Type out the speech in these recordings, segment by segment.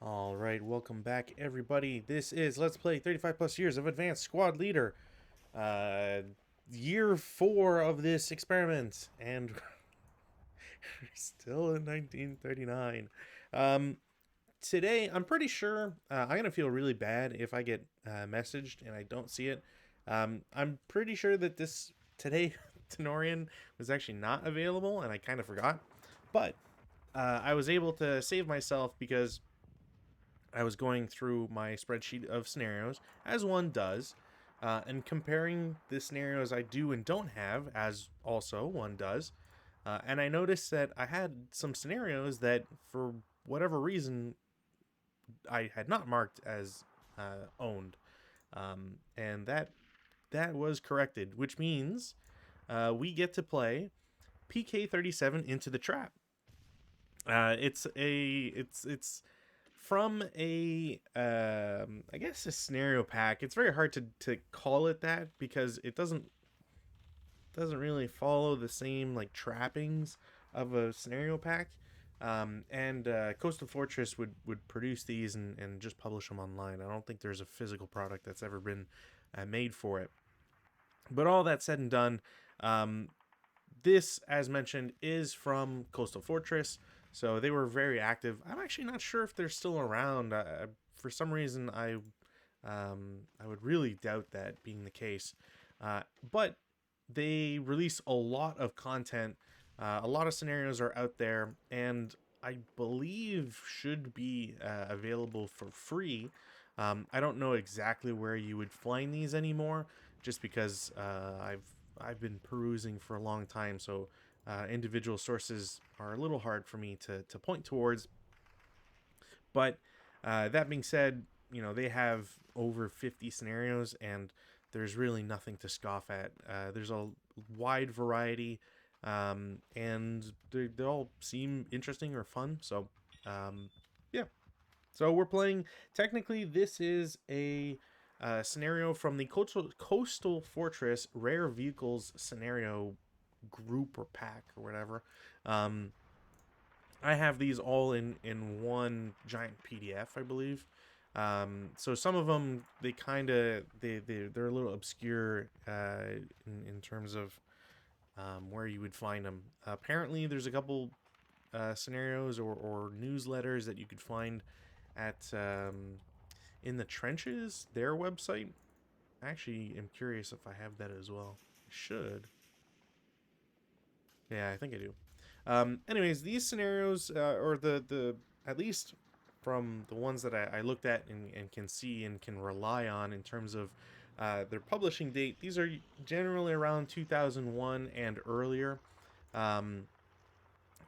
All right, welcome back, everybody. This is Let's Play 35 plus years of Advanced Squad Leader. Uh, Year 4 of this experiment, and we're still in 1939. Um, Today, I'm pretty sure I'm going to feel really bad if I get messaged and I don't see it. I'm pretty sure that this today Tenorian was actually not available, and I kind of forgot. But I was able to save myself because I was going through my spreadsheet of scenarios, as one does, and comparing the scenarios I do and don't have, as also one does. And I noticed that I had some scenarios that, for whatever reason, I had not marked as owned, and that was corrected, which means we get to play PK-37 Into the Trap. It's from a I guess a scenario pack. It's very hard to call it that because it doesn't really follow the same like trappings of a scenario pack. And Coastal Fortress would produce these and just publish them online. I don't think there's a physical product that's ever been made for it. But all that said and done, um, this, as mentioned, is from Coastal Fortress, so they were very active. I'm actually not sure if they're still around. For some reason, I would really doubt that being the case. But they release a lot of content. A lot of scenarios are out there, and I believe should be available for free. I don't know exactly where you would find these anymore, just because I've been perusing for a long time, so individual sources are a little hard for me to point towards. But that being said, they have over 50 scenarios, and there's really nothing to scoff at. There's a wide variety, and they all seem interesting or fun. So, yeah. So we're playing. Technically, this is a scenario from the Coastal Fortress Rare Vehicles scenario group or pack or whatever. Um, I have these all in one giant PDF, I believe. So some of them they're a little obscure in terms of where you would find them. Apparently, there's a couple scenarios or newsletters that you could find at in the trenches, their website. I actually am curious if I have that as well. I should. Yeah, I think I do. Anyways, these scenarios, or the at least from the ones that I looked at and can see and can rely on in terms of their publishing date, these are generally around 2001 and earlier. Um,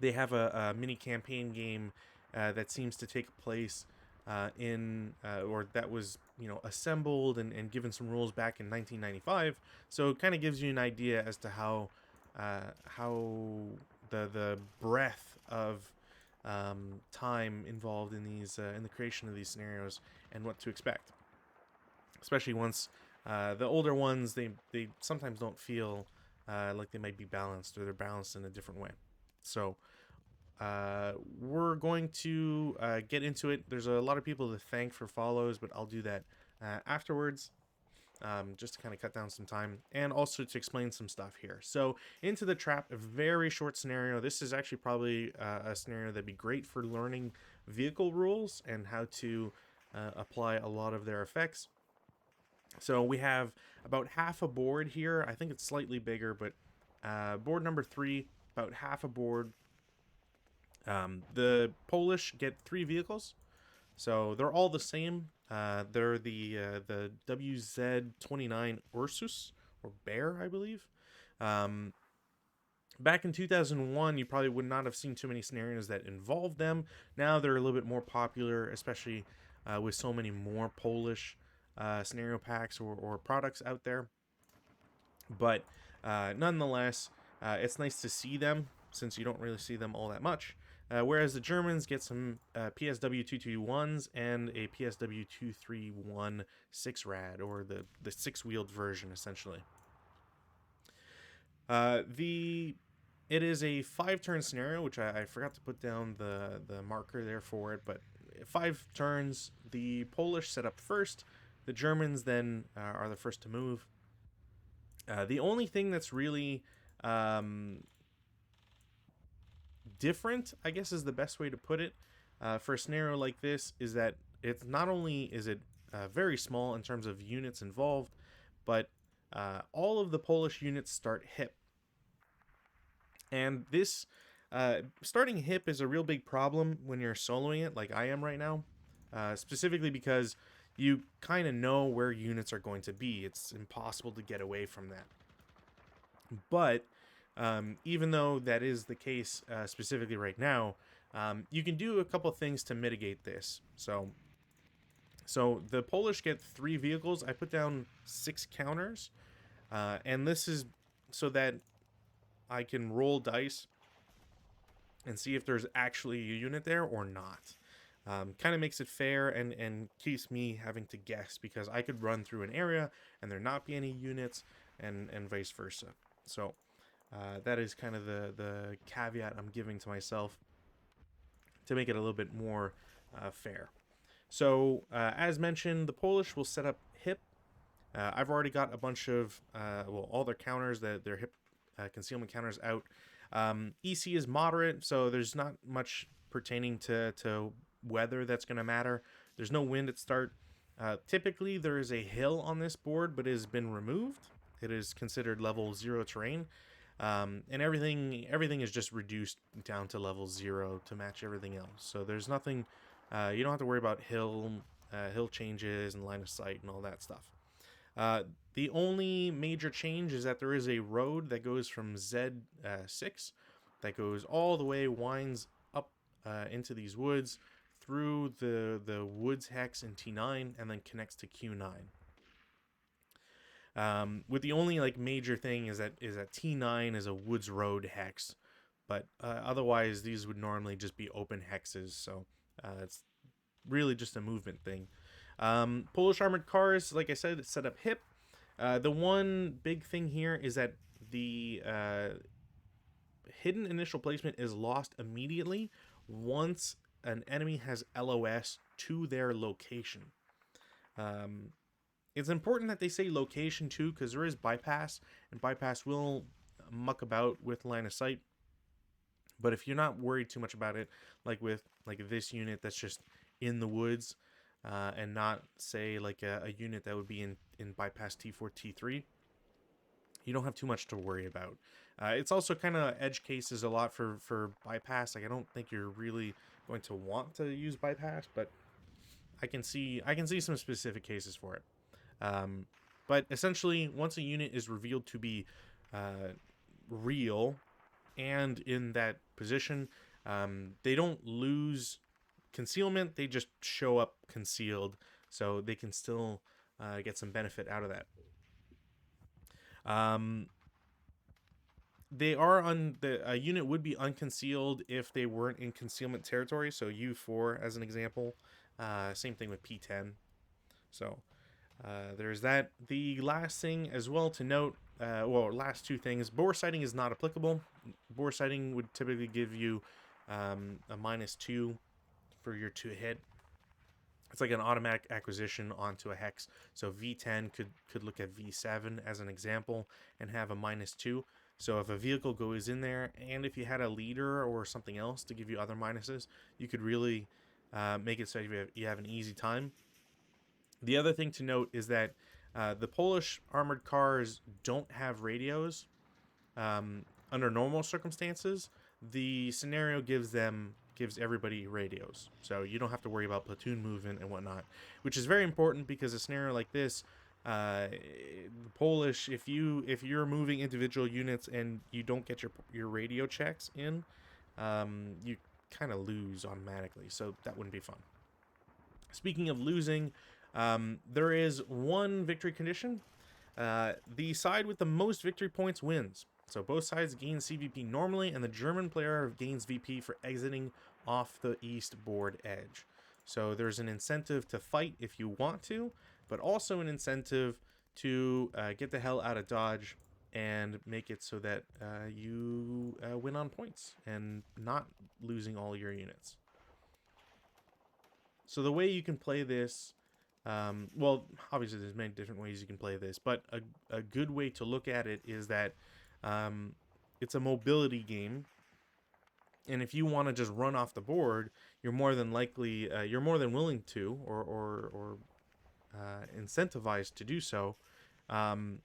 they have a mini campaign game that seems to take place or that was assembled and given some rules back in 1995. So it kind of gives you an idea as to how the breadth of time involved in these in the creation of these scenarios and what to expect, especially once the older ones they sometimes don't feel like they might be balanced, or they're balanced in a different way. So we're going to get into it. There's a lot of people to thank for follows, but I'll do that afterwards, just to kind of cut down some time and also to explain some stuff here. So, Into the Trap, a very short scenario. This is actually probably a scenario that'd be great for learning vehicle rules and how to apply a lot of their effects. So we have about half a board here. I think it's slightly bigger, but board number 3, about half a board. The Polish get 3 vehicles, so they're all the same. They're the WZ-29 Ursus, or Bear, I believe. Um, Back in 2001, you probably would not have seen too many scenarios that involved them. Now they're a little bit more popular, especially with so many more Polish scenario packs or products out there. But nonetheless, it's nice to see them, since you don't really see them all that much. Whereas the Germans get some PSW 221s and a PSW 231 6-rad, or the 6-wheeled version, essentially. The It is a 5-turn scenario, which I forgot to put down the marker there for it, but 5 turns. The Polish set up first. The Germans then are the first to move. The only thing that's really um, different, I guess, is the best way to put it, for a scenario like this, is that it's not only is it very small in terms of units involved, but all of the Polish units start hip, and this starting hip is a real big problem when you're soloing it, like I am right now, specifically because you kind of know where units are going to be. It's impossible to get away from that. But even though that is the case specifically right now, you can do a couple things to mitigate this. So the Polish get 3 vehicles. I put down 6 counters, and this is so that I can roll dice and see if there's actually a unit there or not. Kind of makes it fair and keeps me having to guess, because I could run through an area and there not be any units, and vice versa. So that is kind of the caveat I'm giving to myself to make it a little bit more fair. So as mentioned, the Polish will set up hip. I've already got a bunch of, all their counters, their hip concealment counters out. EC is moderate, so there's not much pertaining to weather that's going to matter. There's no wind at start. Typically, there is a hill on this board, but it has been removed. It is considered level 0 terrain. And everything is just reduced down to level 0 to match everything else. So there's nothing, you don't have to worry about hill changes and line of sight and all that stuff. The only major change is that there is a road that goes from Z6 that goes all the way, winds up into these woods, through the woods hex in T9, and then connects to Q9. With the only major thing is that T9 is a woods road hex, but otherwise these would normally just be open hexes, so it's really just a movement thing. Polish armored cars, like I said, it's set up hip. The one big thing here is that the hidden initial placement is lost immediately once an enemy has LOS to their location. It's important that they say location too, because there is bypass, and bypass will muck about with line of sight. But if you're not worried too much about it, like with this unit that's just in the woods, and not say a unit that would be in bypass T4, T3, you don't have too much to worry about. It's also kind of edge cases a lot for bypass. I don't think you're really going to want to use bypass, but I can see some specific cases for it. But essentially, once a unit is revealed to be real and in that position, they don't lose concealment. They just show up concealed, so they can still get some benefit out of that. They are a unit would be unconcealed if they weren't in concealment territory. So U4 as an example. Same thing with P10. So there's that. The last thing as well to note, last 2 things. Bore sighting is not applicable. Bore sighting would typically give you a -2 for your 2 hit. It's like an automatic acquisition onto a hex. So V10 could look at V7 as an example and have a -2. So if a vehicle goes in there, and if you had a leader or something else to give you other minuses, you could really make it so you have an easy time. The other thing to note is that the Polish armored cars don't have radios. Under normal circumstances, the scenario gives everybody radios, so you don't have to worry about platoon movement and whatnot, which is very important, because a scenario like this, the Polish, if you're moving individual units and you don't get your radio checks in, you kind of lose automatically, so that wouldn't be fun. Speaking of losing, there is one victory condition. The side with the most victory points wins. So both sides gain CVP normally, and the German player gains VP for exiting off the east board edge. So there's an incentive to fight if you want to, but also an incentive to get the hell out of dodge and make it so that you win on points and not losing all your units. So the way you can play this, well, obviously there's many different ways you can play this, but a good way to look at it is that um, it's a mobility game, and if you want to just run off the board, you're more than willing to, or incentivized to do so, um,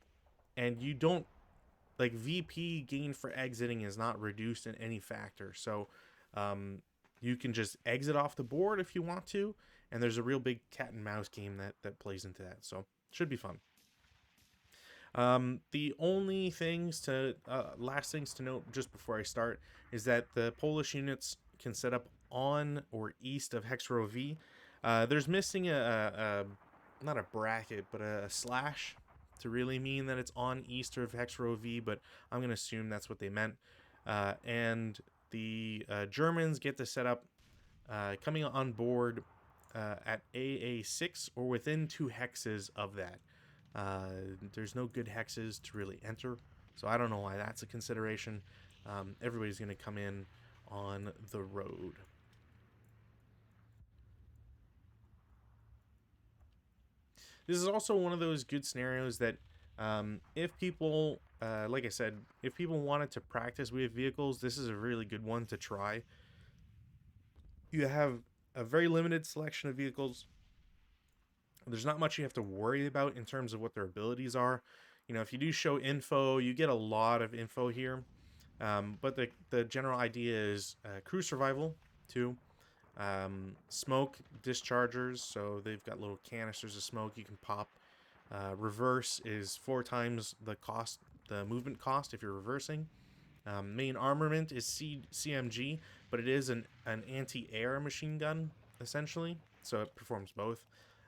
and you don't like VP gain for exiting is not reduced in any factor. So um, you can just exit off the board if you want to, and there's a real big cat and mouse game that plays into that. So should be fun. The only things to last things to note just before I start is that the Polish units can set up on or east of hex row V. There's missing a not a bracket but a slash to really mean that it's on east of hex row V, but I'm gonna assume that's what they meant. And the Germans get to set up coming on board at AA6 or within 2 hexes of that. There's no good hexes to really enter, so I don't know why that's a consideration. Everybody's going to come in on the road. This is also one of those good scenarios that if people, like I said, if people wanted to practice with vehicles, this is a really good one to try. You have a very limited selection of vehicles. There's not much you have to worry about in terms of what their abilities are. You know, if you do show info, you get a lot of info here. But the general idea is crew survival, 2. Smoke dischargers, so they've got little canisters of smoke you can pop. Reverse is 4 times the movement cost if you're reversing. Main armament is CMG, but it is an anti-air machine gun, essentially, so it performs both.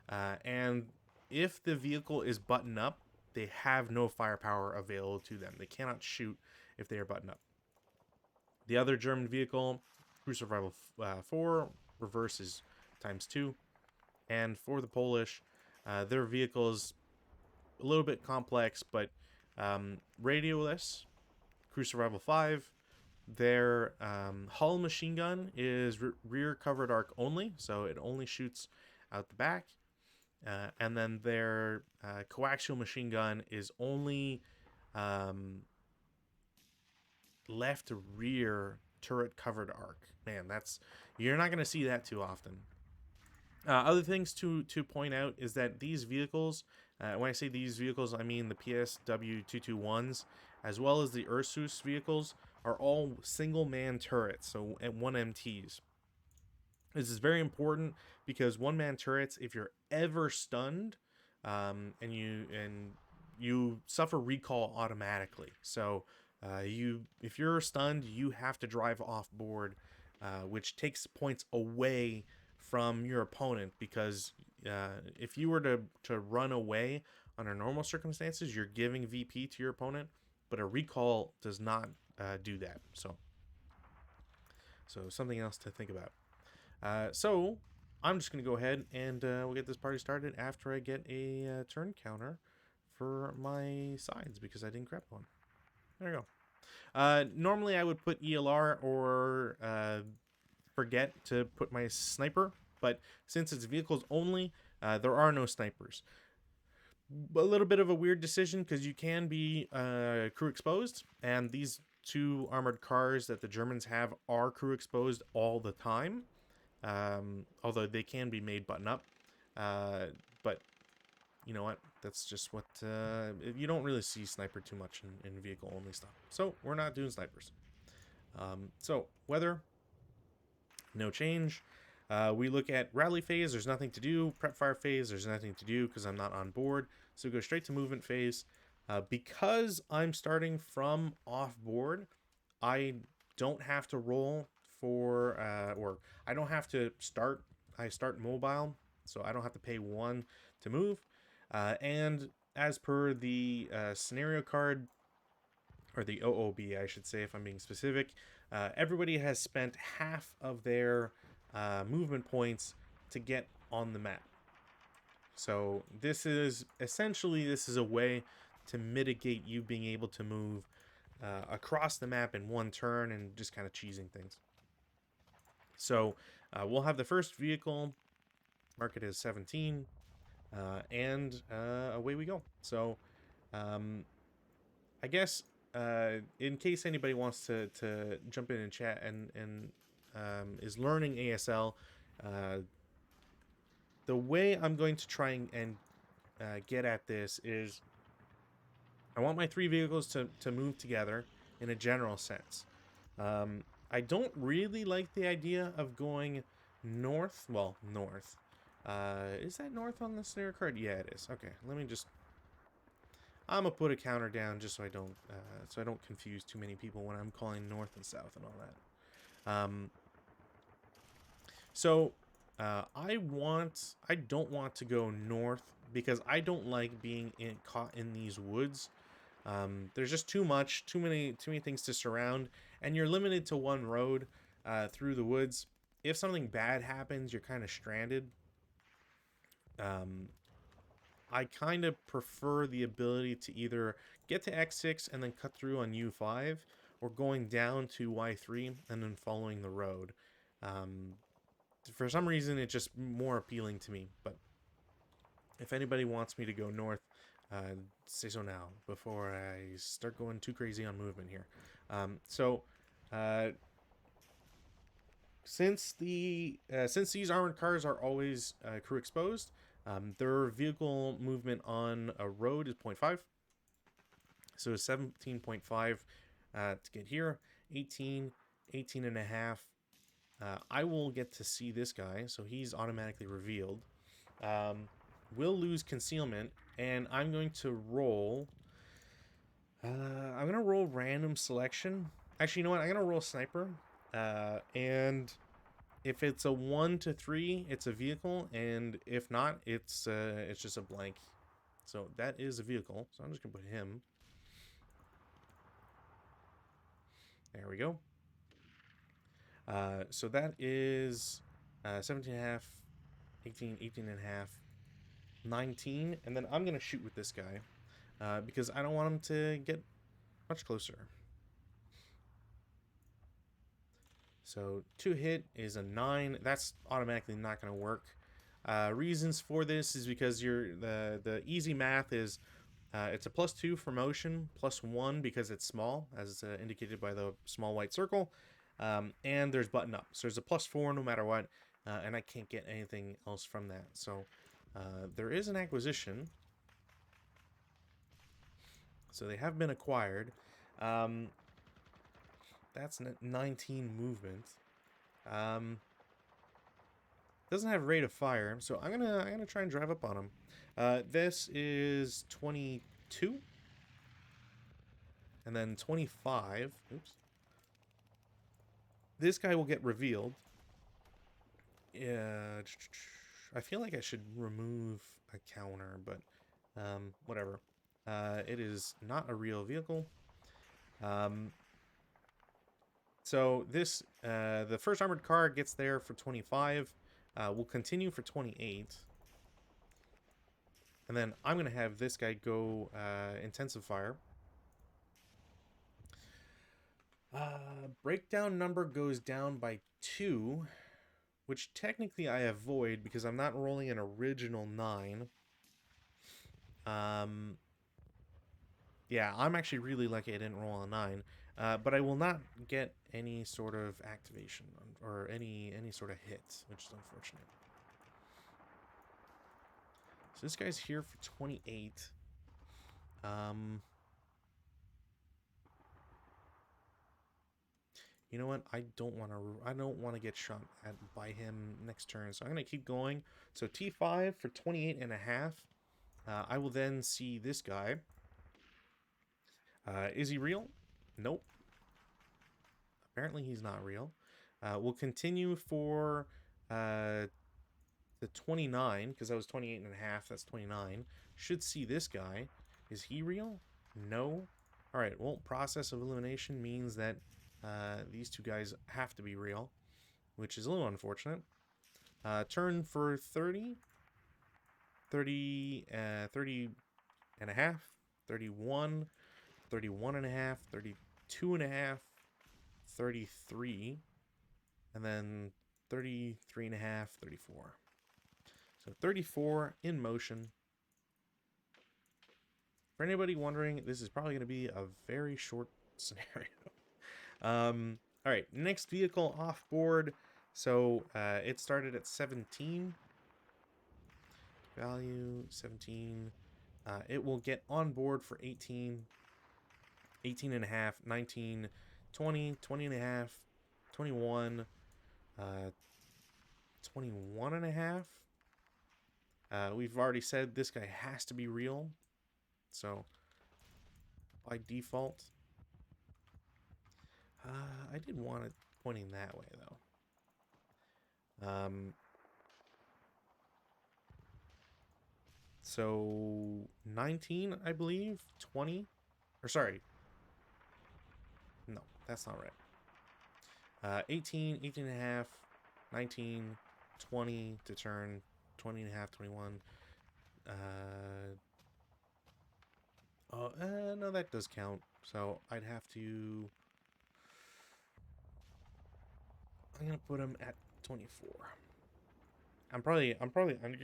And if the vehicle is buttoned up, they have no firepower available to them. They cannot shoot if they are buttoned up. The other German vehicle, crew survival 4, reverse is times 2. And for the Polish, their vehicle is a little bit complex, but radioless, crew survival 5. Their hull machine gun is rear covered arc only, so it only shoots out the back. And then their coaxial machine gun is only left to rear turret covered arc. Man, you're not going to see that too often. Other things to point out is that these vehicles, when I say these vehicles, I mean the PSW-221s, as well as the Ursus vehicles, are all single-man turrets, so at 1 MTs. This is very important because 1-man turrets, if you're ever stunned, and you suffer recall automatically. So if you're stunned, you have to drive off board, which takes points away from your opponent, because if you were to run away under normal circumstances, you're giving VP to your opponent, but a recall does not do that. So something else to think about. So I'm just going to go ahead and we'll get this party started after I get a turn counter for my sides, because I didn't grab one. There we go. Normally I would put ELR or forget to put my sniper, but since it's vehicles only, there are no snipers. A little bit of a weird decision, because you can be crew exposed, and these 2 armored cars that the Germans have are crew exposed all the time. Although they can be made button up. But you know what? That's just what you don't really see sniper too much in vehicle only stuff. So we're not doing snipers. So weather, no change. We look at rally phase, there's nothing to do. Prep fire phase, there's nothing to do because I'm not on board. So we go straight to movement phase. Because I'm starting from off board, I don't have to roll for, or I don't have to start. I start mobile, so I don't have to pay 1 to move. And as per the scenario card, or the OOB, I should say, if I'm being specific, everybody has spent half of their movement points to get on the map. So this is a way to mitigate you being able to move across the map in 1 turn and just kind of cheesing things. So we'll have the first vehicle Mark it as 17, and away we go. So, I guess in case anybody wants to jump in and chat and is learning ASL, the way I'm going to try and get at this is I want my three vehicles to move together in a general sense. I don't really like the idea of going north. Well, north. Is that north on the scenario card? Yeah, it is. Okay, let me just. I'm gonna put a counter down just so I don't confuse too many people when I'm calling north and south and all that. So I don't want to go north because I don't like being caught in these woods. There's just too many things to surround, and you're limited to one road through the woods. If something bad happens, you're kind of stranded. Um, I kind of prefer the ability to either get to X6 and then cut through on U5, or going down to Y3 and then following the road. Um, for some reason, it's just more appealing to me. But if anybody wants me to go north, say so now before I start going too crazy on movement here. Uh, since these armored cars are always crew exposed, their vehicle movement on a road is 0.5. So 17.5 to get here, 18, 18 and a half. I will get to see this guy, so he's automatically revealed. Will lose concealment, and I'm going to roll. I'm gonna roll random selection. Actually, you know what? I'm gonna roll sniper. And if it's a 1 to 3, it's a vehicle, and if not, it's just a blank. So that is a vehicle. So I'm just gonna put him. There we go. So that is 17 and a half, 18, 18 and a half, 19, and then I'm gonna shoot with this guy because I don't want him to get much closer. So 2 hit is a 9. That's automatically not going to work. Reasons for this is because the easy math is it's a +2 for motion, +1 because it's small, as indicated by the small white circle, and there's button up. So there's a +4 no matter what, and I can't get anything else from that. So there is an acquisition. So they have been acquired. That's 19 movement. Doesn't have rate of fire, so I'm gonna try and drive up on him. This is 22, and then 25. Oops. This guy will get revealed. Yeah, I feel like I should remove a counter, but whatever. It is not a real vehicle. So this the first armored car gets there for 25. We'll continue for 28. And then I'm going to have this guy go intensive fire. Breakdown number goes down by 2, which technically I avoid because I'm not rolling an original 9. Yeah, I'm actually really lucky I didn't roll a 9. But I will not get any sort of activation or any sort of hit, which is unfortunate. So this guy's here for 28. You know what? I don't want to get shot at by him next turn. So I'm going to keep going. So T5 for 28 and a half. I will then see this guy. Is he real? Nope. Apparently he's not real. We'll continue for the 29, because that was 28 and a half. That's 29. Should see this guy. Is he real? No. All right. Well, process of elimination means that these two guys have to be real, which is a little unfortunate. Turn for 30. 30 and a half. 31. 31 and a half. 32 and a half. 33. And then 33 and a half. 34. So 34 in motion. For anybody wondering, this is probably going to be a very short scenario. All right, next vehicle off board. So it started at 17. Value 17. It will get on board for 18, 18 and a half, 19, 20, 20 and a half, 21, 21 and a half. We've already said this guy has to be real. So by default, I did want it pointing that way though. So 19, I believe, 20, or sorry. No, that's not right. 18, 18 and a half, 19, 20 to turn, 20 and a half, 21. No, that does count. So I'd have to, I'm going to put him at 24. I'm probably under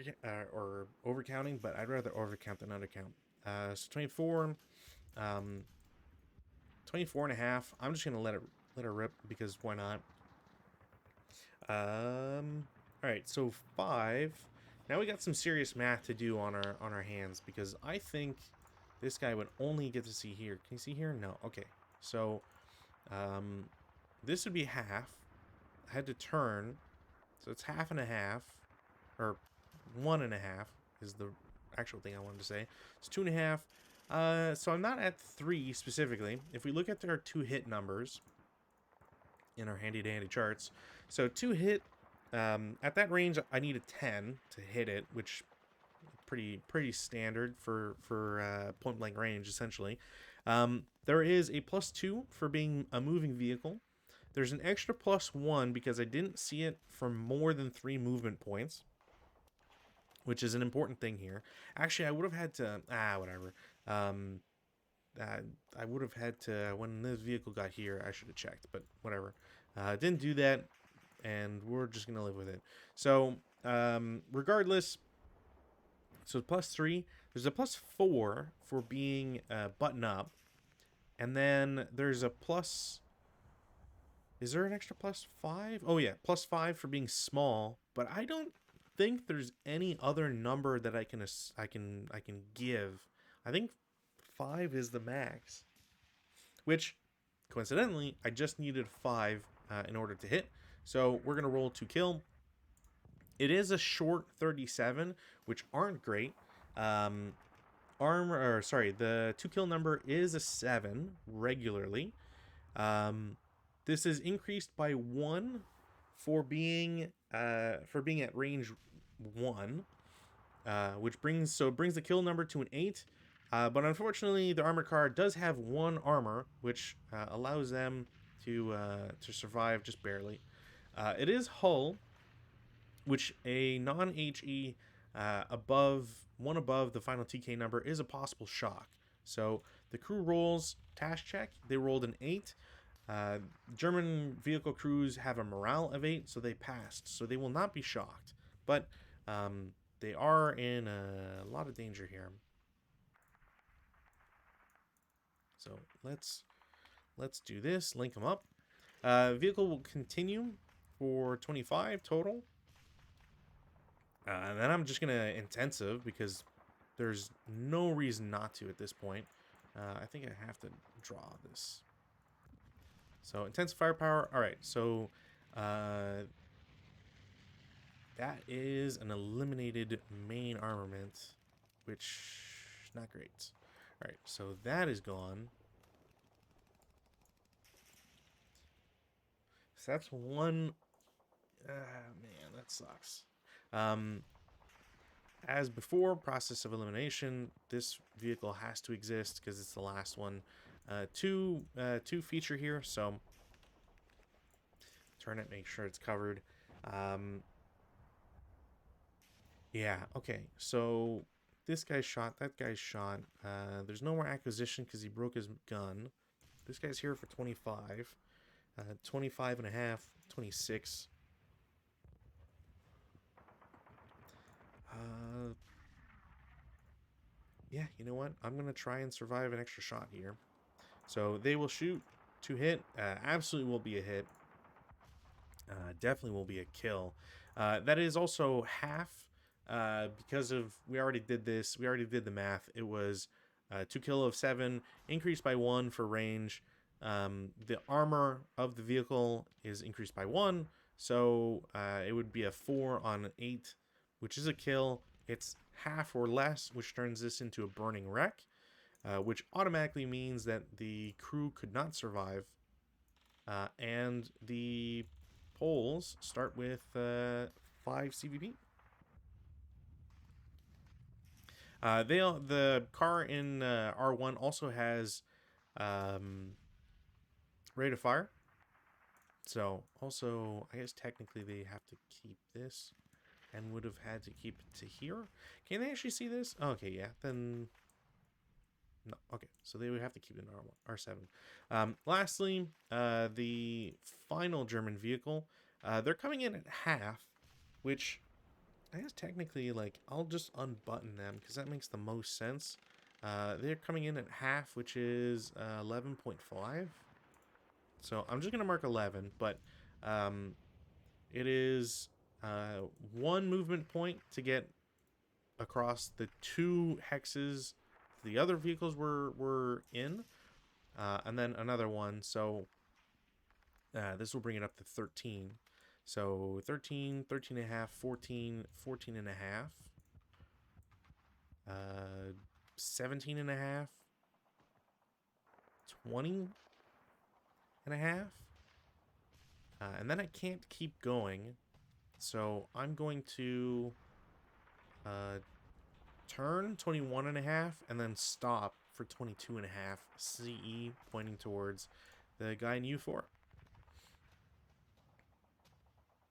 or overcounting, but I'd rather overcount than undercount. So 24, 24 and a half. I'm just gonna let it rip because why not? All right, so 5. Now we got some serious math to do on our hands because I think this guy would only get to see here. Can you see here? No. Okay. So this would be half. I had to turn, so it's half and a half. Or 1.5 is the actual thing I wanted to say. It's 2.5. So I'm not at 3 specifically. If we look at our 2 hit numbers in our handy dandy charts, so 2 hit at that range, I need a 10 to hit it, which pretty standard for point blank range essentially. There is a +2 for being a moving vehicle. There's an extra +1 because I didn't see it for more than 3 movement points, which is an important thing here. Actually, I would have had to... whatever. I would have had to... When this vehicle got here, I should have checked, but whatever. Didn't do that, and we're just going to live with it. So, regardless... So, +3. There's a +4 for being button up. And then there's a plus... Is there an extra +5? Oh, yeah. +5 for being small. But I don't think there's any other number that I can give. I think 5 is the max, which coincidentally I just needed 5 in order to hit. So we're gonna roll to kill. It is a short 37, which aren't great. The to kill number is a 7 regularly. This is increased by 1 for being at range 1, which brings the kill number to an 8. But unfortunately, the armor car does have 1 armor, which allows them to survive just barely. It is hull, which a non-HE above the final TK number is a possible shock. So the crew rolls task check. They rolled an 8. German vehicle crews have a morale of 8, so they passed. So they will not be shocked. But they are in a lot of danger here. So let's do this. Link them up. Vehicle will continue for 25 total. And then I'm just going to intensive because there's no reason not to at this point. I think I have to draw this. So intensive firepower. All right, so that is an eliminated main armament, which is not great. All right, so that is gone. So that's one. Man, that sucks. As before, process of elimination. This vehicle has to exist because it's the last one. Two feature here, so turn it, make sure it's covered. Yeah, okay, so this guy's shot, that guy's shot. There's no more acquisition because he broke his gun. This guy's here for 25. 25 and a half, 26. yeah, you know what? I'm going to try and survive an extra shot here. So they will shoot to hit. Absolutely will be a hit. Definitely will be a kill. That is also half because of we already did this. We already did the math. It was 2 kill of 7, increased by 1 for range. The armor of the vehicle is increased by 1, so it would be a 4 on an 8, which is a kill. It's half or less, which turns this into a burning wreck, which automatically means that the crew could not survive. And the polls start with 5 CVP. The car in R1 also has rate of fire. So also, I guess technically they have to keep this and would have had to keep it to here. Can they actually see this? Okay, yeah. Then no. Okay, so they would have to keep it in R1, R7. Lastly, the final German vehicle. They're coming in at half, which I guess technically, like, I'll just unbutton them because that makes the most sense. They're coming in at half, which is 11.5. So I'm just going to mark 11, but it is 1 movement point to get across the 2 hexes the other vehicles were in, and then another one. So this will bring it up to 13. So 13, 13 and a half, 14, 14 and a half, 17 and a half, 20 and a half. And then I can't keep going. So I'm going to turn 21 and a half and then stop for 22 and a half CE, pointing towards the guy in U4.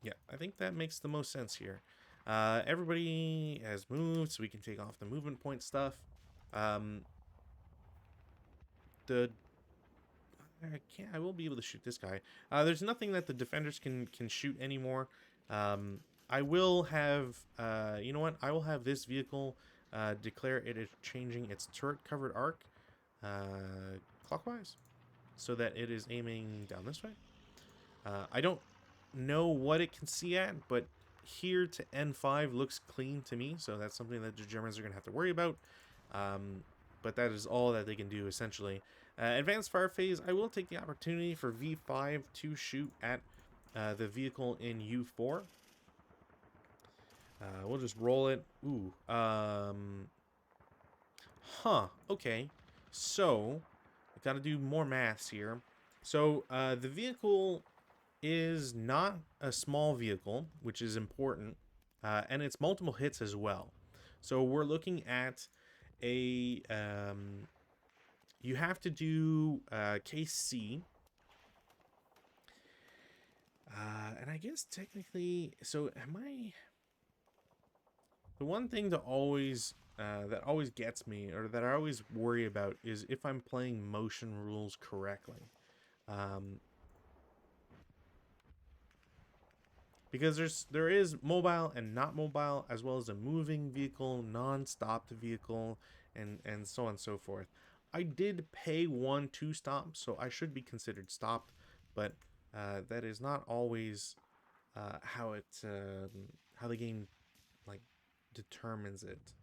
Yeah, I think that makes the most sense here. Everybody has moved, so we can take off the movement point stuff. The I will be able to shoot this guy. There's nothing that the defenders can shoot anymore. I will have, you know what? I will have this vehicle declare it is changing its turret covered arc clockwise, so that it is aiming down this way. I don't know what it can see at, but here to N5 looks clean to me, so that's something that the Germans are going to have to worry about. But that is all that they can do, essentially. Advanced fire phase, I will take the opportunity for V5 to shoot at the vehicle in U4. We'll just roll it. Ooh. Okay. So, I gotta do more maths here. So, the vehicle is not a small vehicle, which is important, and it's multiple hits as well. So we're looking at a you have to do case C, and I guess technically, so am I? The one thing to always that always gets me, or that I always worry about, is if I'm playing motion rules correctly. Because there is mobile and not mobile, as well as a moving vehicle, non-stopped vehicle, and so on and so forth. I did pay 1 to stop, so I should be considered stopped, but that is not always how how the game like determines it.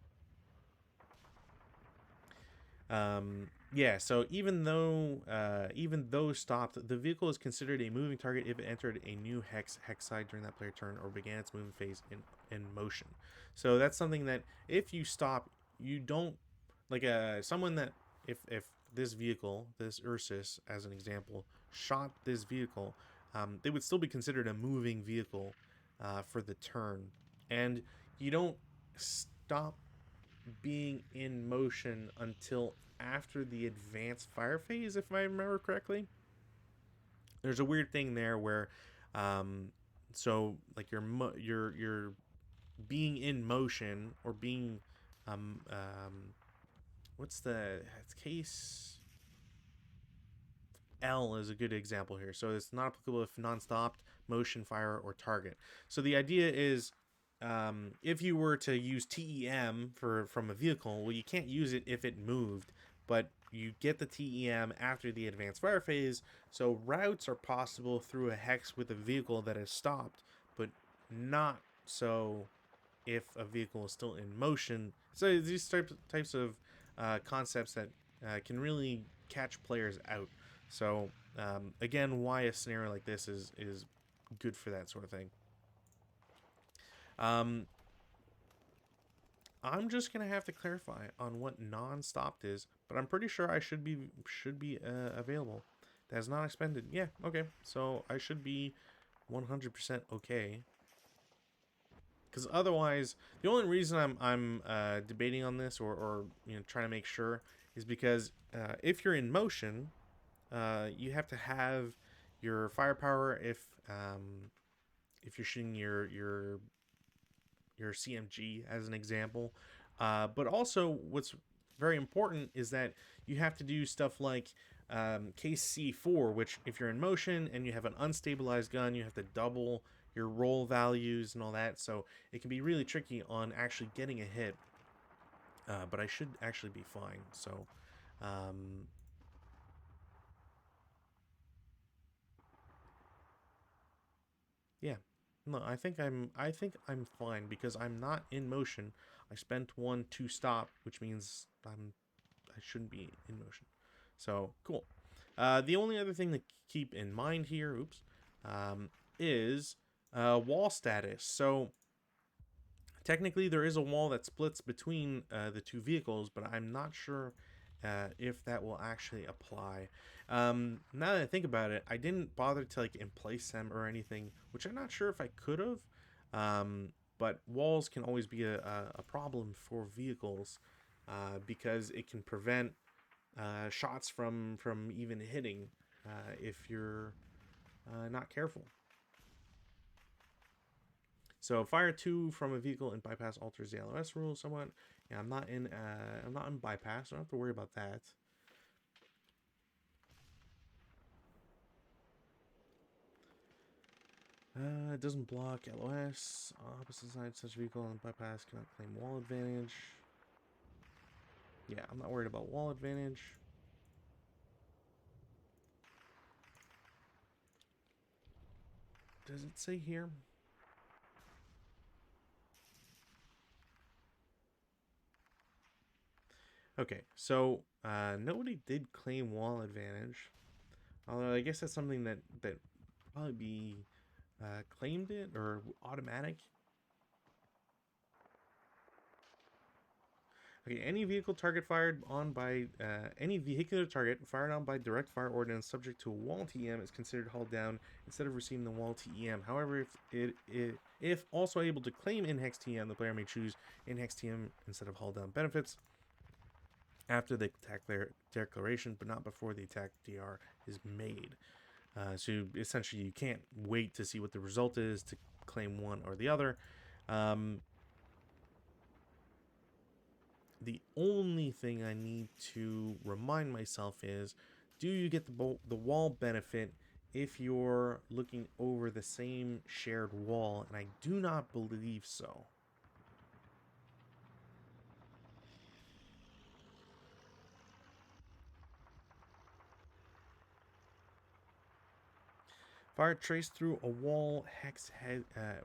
Yeah, so even though stopped, the vehicle is considered a moving target if it entered a new hex side during that player turn or began its movement phase in motion. So that's something that if you stop, you don't, like someone that if this vehicle, this Ursus as an example, shot this vehicle, they would still be considered a moving vehicle for the turn, and you don't stop being in motion until after the advanced fire phase, if I remember correctly. There's a weird thing there where, so like you're being in motion or being, what's the case? L is a good example here. So it's not applicable if non-stopped, motion, fire, or target. So the idea is, if you were to use TEM from a vehicle, well, you can't use it if it moved, but you get the TEM after the advanced fire phase, so routes are possible through a hex with a vehicle that has stopped, but not so if a vehicle is still in motion. So these types of concepts that can really catch players out. So again, why a scenario like this is good for that sort of thing. Um, I'm just gonna have to clarify on what non-stopped is, but I'm pretty sure I should be available. That is not expended. Yeah, okay. So I should be 100% okay. Because otherwise, the only reason I'm debating on this or trying to make sure is because if you're in motion, you have to have your firepower if you're shooting your CMG as an example. But also, what's very important is that you have to do stuff like case C4, which if you're in motion and you have an unstabilized gun, you have to double your roll values and all that. So it can be really tricky on actually getting a hit. But I should actually be fine. So um, yeah. No, I think I'm fine because I'm not in motion. I spent one to stop, which means I shouldn't be in motion. So cool. The only other thing to keep in mind here, is wall status. So technically, there is a wall that splits between the two vehicles, but I'm not sure if that will actually apply. Now that I think about it, I didn't bother to like emplace them or anything, which I'm not sure if I could have. But walls can always be a problem for vehicles because it can prevent shots from even hitting if you're not careful. So fire two from a vehicle and bypass alters the LOS rule somewhat. Yeah, I'm not in bypass. So I don't have to worry about that. It doesn't block LOS. Opposite side, such vehicle on bypass cannot claim wall advantage. Yeah, I'm not worried about wall advantage. Does it say here? Okay, so nobody did claim wall advantage. Although I guess that's something that probably be claimed it or automatic. Okay, any vehicle target fired on by any vehicular target fired on by direct fire ordnance subject to a wall TEM is considered hull down instead of receiving the wall TEM. However, if also able to claim in-hex TM, the player may choose in-hex TM instead of hull down benefits after the attack declaration, but not before the attack DR is made. So essentially, you can't wait to see what the result is to claim one or the other. The only thing I need to remind myself is, do you get the wall benefit if you're looking over the same shared wall? And I do not believe so. Fire traced through a wall,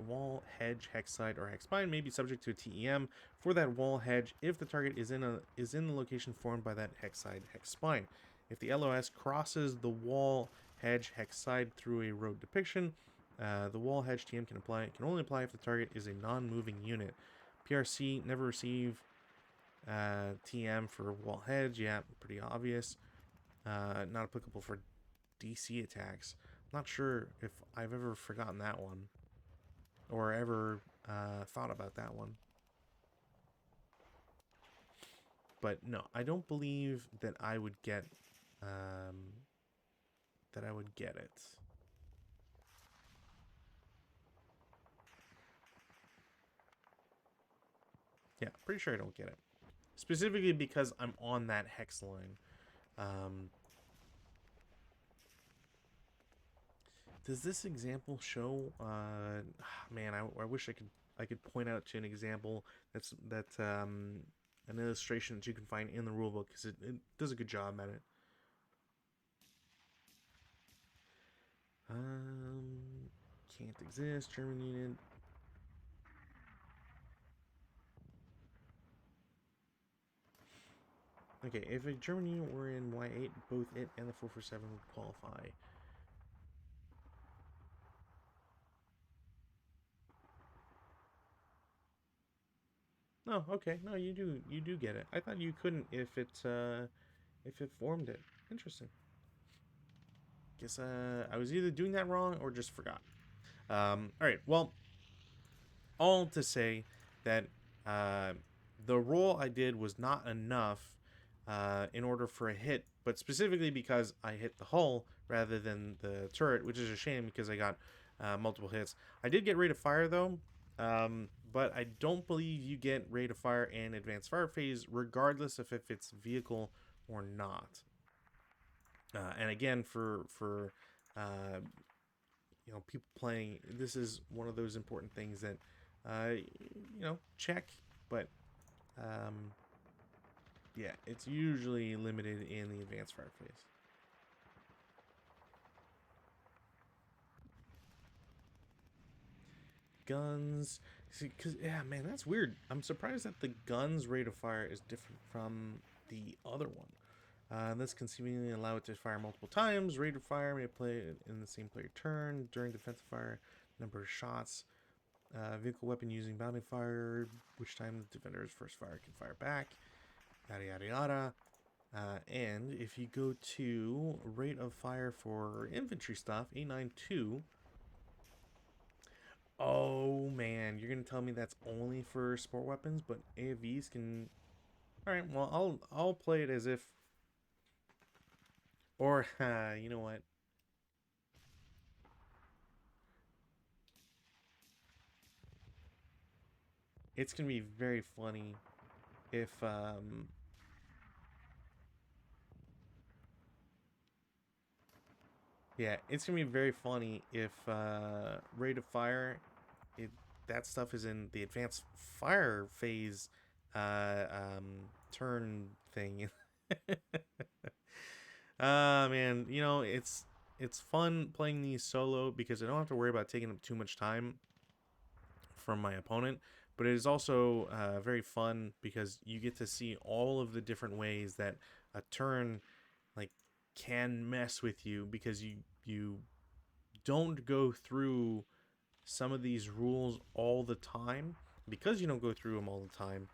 wall, hedge, hex side, or hex spine may be subject to a TEM for that wall hedge if the target is in the location formed by that hex side, hex spine. If the LOS crosses the wall, hedge, hex side through a road depiction, the wall hedge TM can only apply if the target is a non-moving unit. PRC never receive TM for wall hedge. Yeah, pretty obvious. Not applicable for DC attacks. Not sure if I've ever forgotten that one or ever thought about that one. But no, I don't believe that I would get it. Yeah, pretty sure I don't get it. Specifically because I'm on that hex line. Does this example show? Man, I wish I could. I could point out to an example that's an illustration that you can find in the rulebook because it does a good job at it. Can't exist. German unit. Okay, if a German unit were in Y8, both it and the 447 would qualify. No, okay, no, you do get it. I thought you couldn't if it formed it. Interesting. Guess I was either doing that wrong or just forgot. All right, well, all to say that uh, the roll I did was not enough in order for a hit, but specifically because I hit the hull rather than the turret, which is a shame because I got multiple hits. I did get rate of fire though, but I don't believe you get rate of fire and advanced fire phase regardless of if it's vehicle or not. And again, for uh, people playing, this is one of those important things that check, but um, yeah, it's usually limited in the advanced fire phase. Guns, because yeah, man, that's weird. I'm surprised that the guns rate of fire is different from the other one. This can seemingly allow it to fire multiple times. Rate of fire may play in the same player turn during defensive fire. Number of shots. Vehicle weapon using bounding fire, which time the defender's first fire can fire back. Yada yada yada. And if you go to rate of fire for infantry stuff, A92. Oh man, you're gonna tell me that's only for sport weapons, but AFVs can. All right, well I'll play it as if. Or you know what? It's gonna be very funny if yeah, it's gonna be very funny if rate of fire, it that stuff is in the advanced fire phase turn thing. Man, it's fun playing these solo because I don't have to worry about taking up too much time from my opponent, but it is also very fun because you get to see all of the different ways that a turn like can mess with you because you don't go through some of these rules all the time. Because you don't go through them all the time,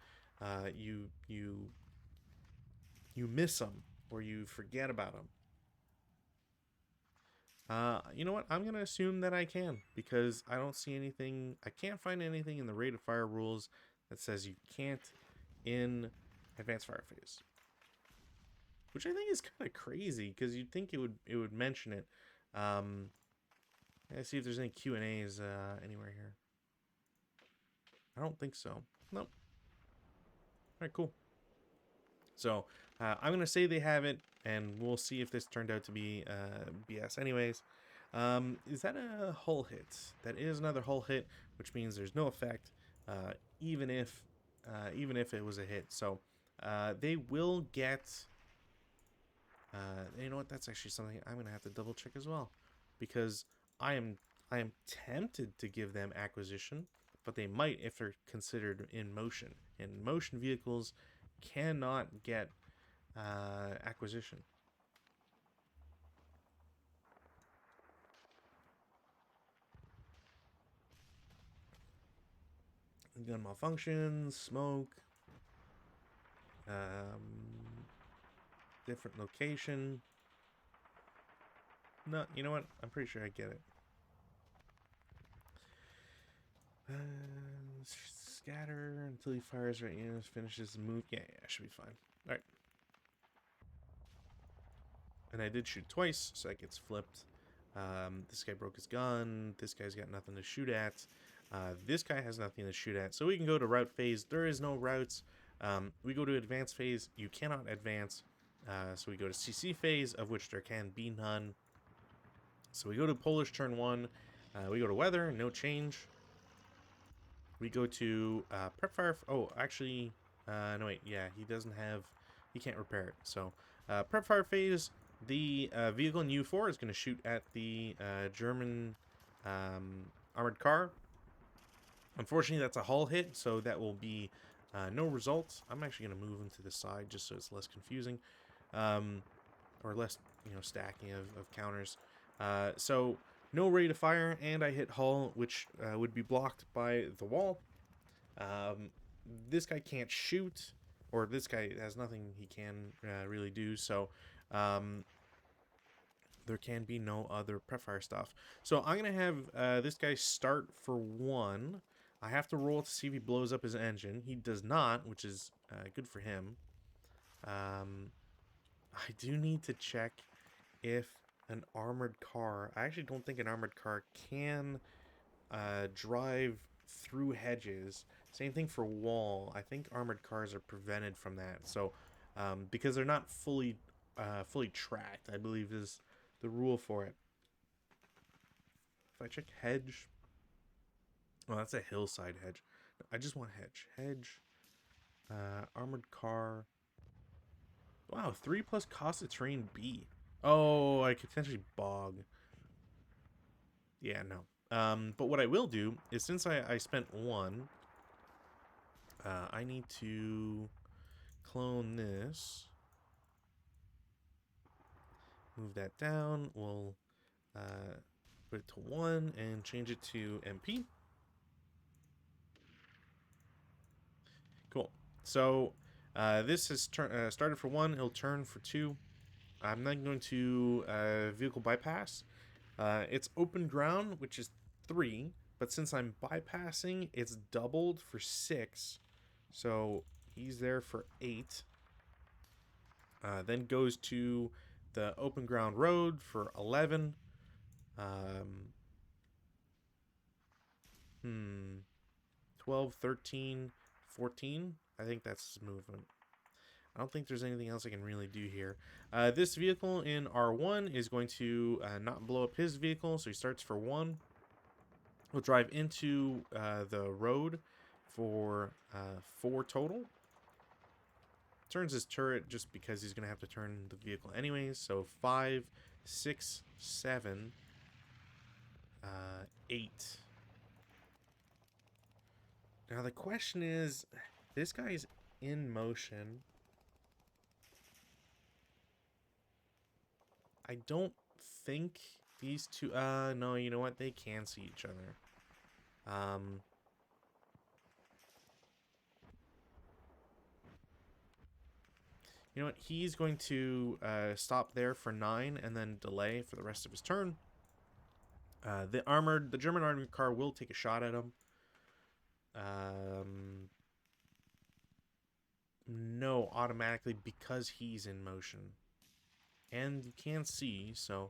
you miss them or you forget about them. You know what? I'm gonna assume that I can because I don't see anything. I can't find anything in the rate of fire rules that says you can't in advanced fire phase, which I think is kind of crazy because you'd think it would mention it. Let's see if there's any Q&As anywhere here. I don't think so. Nope. All right, cool. So I'm gonna say they have it, and we'll see if this turned out to be BS. Anyways, is that a hull hit? That is another hull hit, which means there's no effect, even if it was a hit. So they will get. You know what? That's actually something I'm gonna have to double check as well, because I am tempted to give them acquisition, but they might if they're considered in motion. And motion vehicles cannot get acquisition. Gun malfunctions, smoke, different location. No, you know what? I'm pretty sure I get it. Scatter until he fires right in, finishes the move. Yeah, should be fine. All right. And I did shoot twice, so that gets flipped. This guy broke his gun. This guy's got nothing to shoot at. This guy has nothing to shoot at. So we can go to route phase. There is no routes. We go to advanced phase. You cannot advance. So we go to CC phase, of which there can be none. So we go to Polish turn 1. We go to weather, no change. we go to prep fire. Oh, actually, no wait, yeah, he can't repair it. So prep fire phase. The vehicle in U4 is going to shoot at the German armored car. Unfortunately, that's a hull hit, so that will be no results. I'm actually going to move him to the side just so it's less confusing, or less, stacking of counters. So no rate of fire, and I hit hull, which would be blocked by the wall. This guy can't shoot, or this guy has nothing he can really do, so there can be no other prep fire stuff. So I'm going to have this guy start for 1. I have to roll to see if he blows up his engine. He does not, which is good for him. I do need to check if an armored car... I actually don't think an armored car can drive through hedges. Same thing for wall. I think armored cars are prevented from that. So, because they're not fully tracked, I believe is the rule for it. If I check hedge... Oh, that's a hillside hedge. I just want hedge. Hedge. Armored car. Wow, 3 plus cost of terrain B. Oh, I could potentially bog. Yeah, no. But what I will do is, since I spent 1, I need to clone this. Move that down. We'll put it to 1 and change it to MP. Cool. So this has started for 1. He'll turn for 2. I'm then going to vehicle bypass. It's open ground, which is 3. But since I'm bypassing, it's doubled for 6. So he's there for 8. Then goes to the open ground road for 11. 12, 13, 14. I think that's movement. I don't think there's anything else I can really do here. This vehicle in R1 is going to not blow up his vehicle, so he starts for 1. We'll drive into the road for 4 total. Turns his turret just because he's going to have to turn the vehicle anyways. So 5, 6, 7, 8. Now the question is, this guy's in motion. I don't think these two... no, you know what? They can see each other. You know what? He's going to stop there for 9 and then delay for the rest of his turn. The German armored car will take a shot at him. No, automatically, because he's in motion. And you can see, so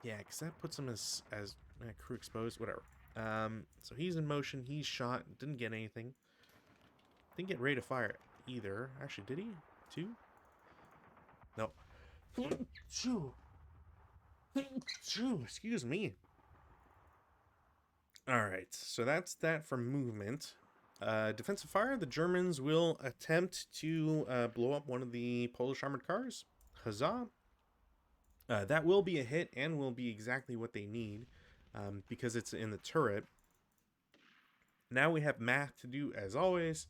yeah, because that puts him as crew exposed, whatever. So he's in motion, he's shot, didn't get anything. Didn't get rate of fire either. Actually, did he? 2? No. Excuse me. Alright, so that's that for movement. Defensive fire, the Germans will attempt to blow up one of the Polish armored cars. Huzzah. That will be a hit and will be exactly what they need, because it's in the turret. Now we have math to do, as always.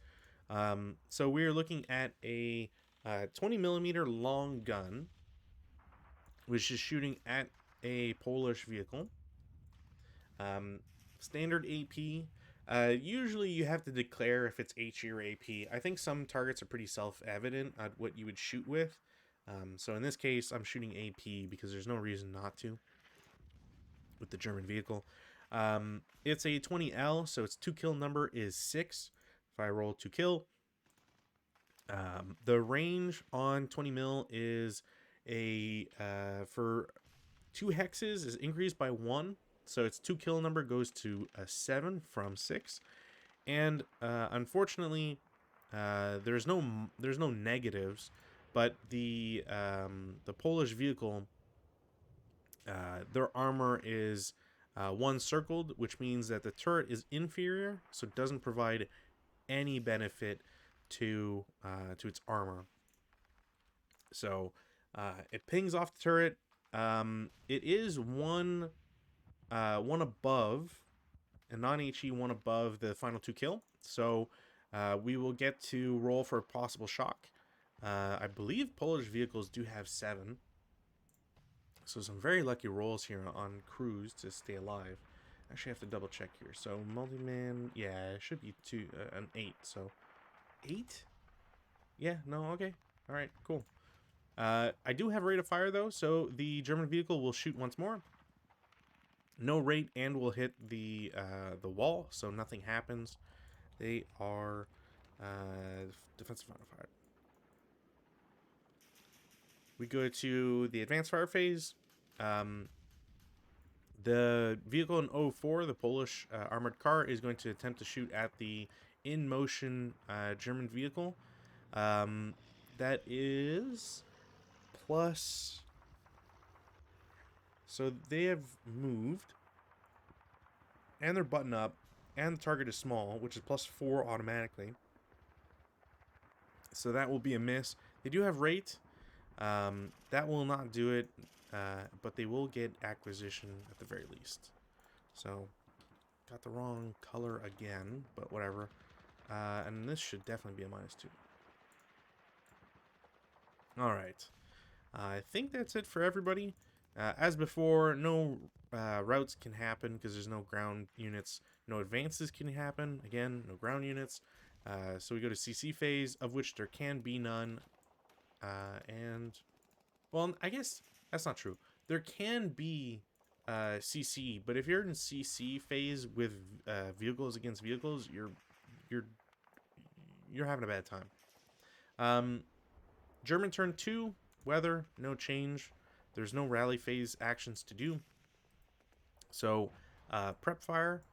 So we're looking at a 20mm long gun, which is shooting at a Polish vehicle. Standard AP. Usually you have to declare if it's HE or AP. I think some targets are pretty self-evident at what you would shoot with. So in this case, I'm shooting AP because there's no reason not to with the German vehicle. It's a 20L, so its 2-kill number is 6. If I roll 2 kill, the range on 20mm is for 2 hexes is increased by 1. So its 2-kill number goes to a 7 from 6, and unfortunately, there's no negatives, but the Polish vehicle, their armor is one circled, which means that the turret is inferior, so it doesn't provide any benefit to its armor. So it pings off the turret. It is one above, a non-HE one above the final 2 kill. So we will get to roll for a possible shock. I believe Polish vehicles do have 7. So some very lucky rolls here on crews to stay alive. Actually, I have to double check here. So multi-man, yeah, it should be an 8. So 8? Yeah, no, okay. All right, cool. I do have rate of fire though, so the German vehicle will shoot once more. No rate and will hit the wall, so nothing happens. They are defensive fire. We go to the advanced fire phase. The vehicle in 04, the Polish armored car, is going to attempt to shoot at the in-motion German vehicle. That is plus... So they have moved, and they're button up, and the target is small, which is plus 4 automatically. So that will be a miss. They do have rate. That will not do it, but they will get acquisition at the very least. So, got the wrong color again, but whatever. And this should definitely be a -2. Alright. I think that's it for everybody. As before, no routes can happen because there's no ground units. No advances can happen. Again, no ground units. So we go to CC phase, of which there can be none. And, well, I guess that's not true. There can be CC, but if you're in CC phase with vehicles against vehicles, you're having a bad time. German turn 2, weather, no change. There's no rally phase actions to do. So, prep fire.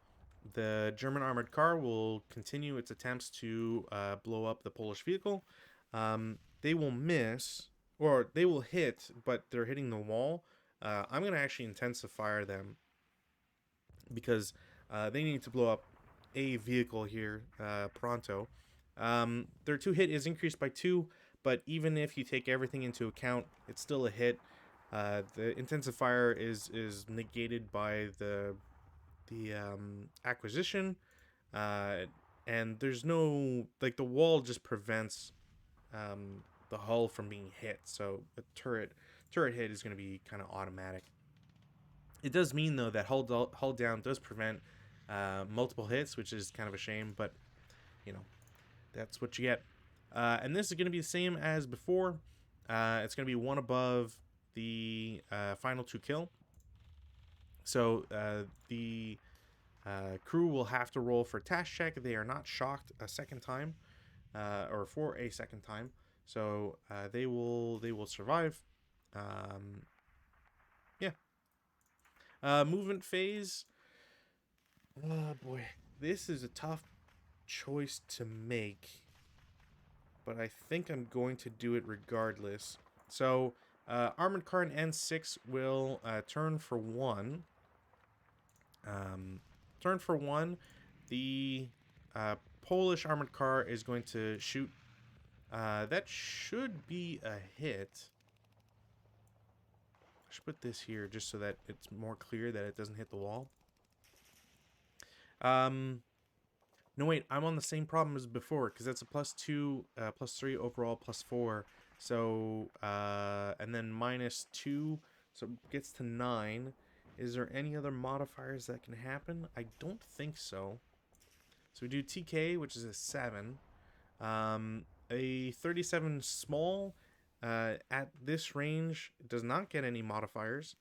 The German armored car will continue its attempts to blow up the Polish vehicle. They will miss, or they will hit, but they're hitting the wall. I'm going to actually intensify them because they need to blow up a vehicle here pronto. Their 2 hit is increased by 2, but even if you take everything into account, it's still a hit. The intensifier is negated by the acquisition, and there's no, like, the wall just prevents the hull from being hit, so the turret hit is going to be kind of automatic. It does mean though that hull down does prevent multiple hits, which is kind of a shame, but you know, that's what you get. And this is going to be the same as before. It's going to be 1 above the final 2 kill. So the crew will have to roll for task check if they are not shocked a second time, or for a second time. So they will survive. Yeah. Movement phase. Oh boy, this is a tough choice to make, but I think I'm going to do it regardless. So armored car in N6 will turn for 1. Turn for 1. The Polish armored car is going to shoot. That should be a hit. I should put this here just so that it's more clear that it doesn't hit the wall. No, wait, I'm on the same problem as before, because that's a +2, +3 overall, +4. So, and then -2, so it gets to 9. Is there any other modifiers that can happen? I don't think so. So we do TK, which is a 7. A 37 small at this range does not get any modifiers.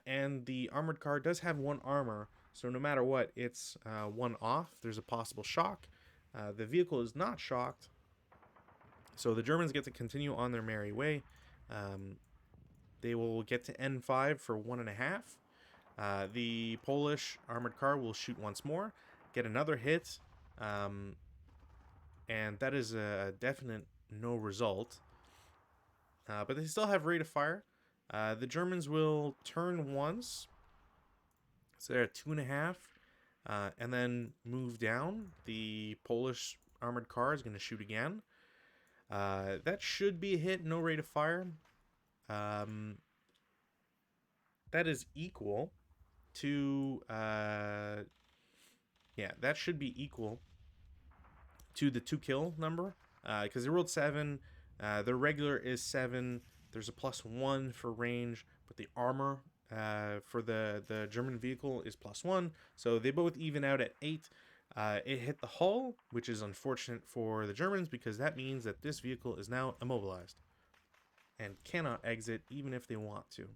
And the armored car does have 1 armor, so no matter what, it's 1 off. There's a possible shock. The vehicle is not shocked, so the Germans get to continue on their merry way. They will get to N5 for 1.5. The Polish armored car will shoot once more, get another hit, and that is a definite no result. But they still have rate of fire. The Germans will turn once. So they're at 2.5. And then move down. The Polish armored car is going to shoot again. That should be a hit. No rate of fire. Um, that is equal to yeah, that should be equal to the 2 kill number, because they rolled 7. Their regular is 7. There's a +1 for range, but the armor for the German vehicle is +1, so they both even out at 8. It hit the hull, which is unfortunate for the Germans because that means that this vehicle is now immobilized and cannot exit even if they want to.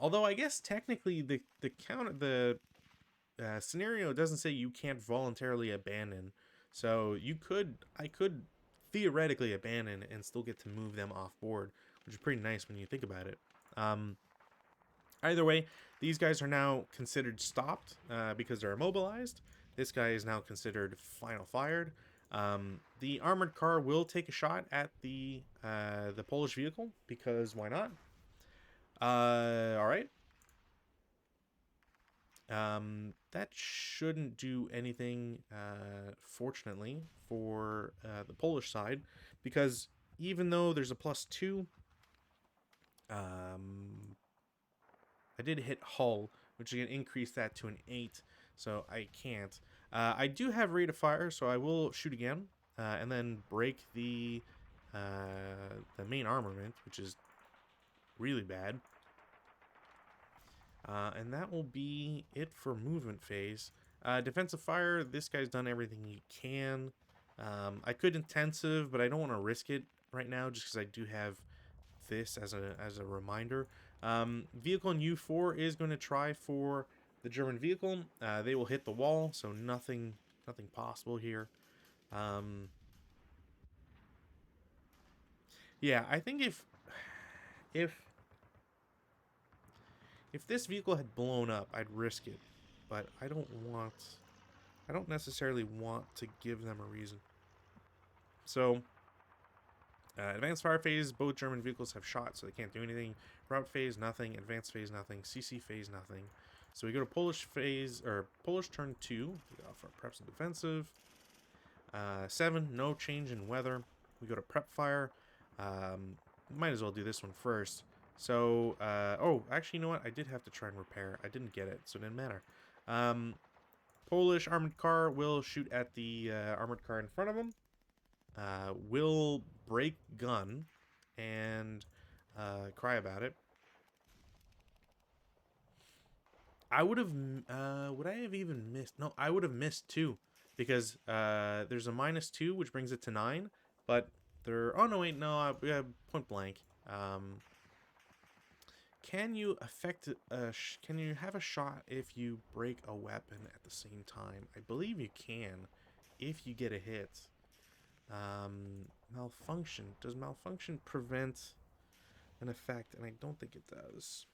Although I guess technically the scenario doesn't say you can't voluntarily abandon, so I could theoretically abandon and still get to move them off board, which is pretty nice when you think about it. Either way, these guys are now considered stopped because they're immobilized. This guy is now considered final fired. The armored car will take a shot at the Polish vehicle because why not? All right. That shouldn't do anything, fortunately, for the Polish side, because even though there's a +2, I did hit hull, which is going to increase that to an 8, so I can't. I do have rate of fire, so I will shoot again, and then break the main armament, which is really bad. And that will be it for movement phase. Defensive fire, this guy's done everything he can. I could intensive, but I don't want to risk it right now just because I do have this as a reminder. Vehicle in U4 is going to try for the German vehicle. They will hit the wall, so nothing possible here. Yeah, I think if this vehicle had blown up, I'd risk it, but I don't necessarily want to give them a reason. So, advanced fire phase, both German vehicles have shot, so they can't do anything. Route phase, nothing. Advanced phase, nothing. CC phase, nothing. So we go to Polish phase, or Polish turn 2. We off our preps and defensive. 7, no change in weather. We go to prep fire. Might as well do this one first. So, oh, actually, you know what? I did have to try and repair. I didn't get it, so it didn't matter. Polish armored car will shoot at the armored car in front of him. Will break gun and cry about it. I would have, would I have even missed? No, I would have missed too, because there's a -2, which brings it to 9, but there, oh no, wait, no, point blank. Can you affect can you have a shot if you break a weapon at the same time? I believe you can if you get a hit. Malfunction. Does malfunction prevent an effect? And I don't think it does.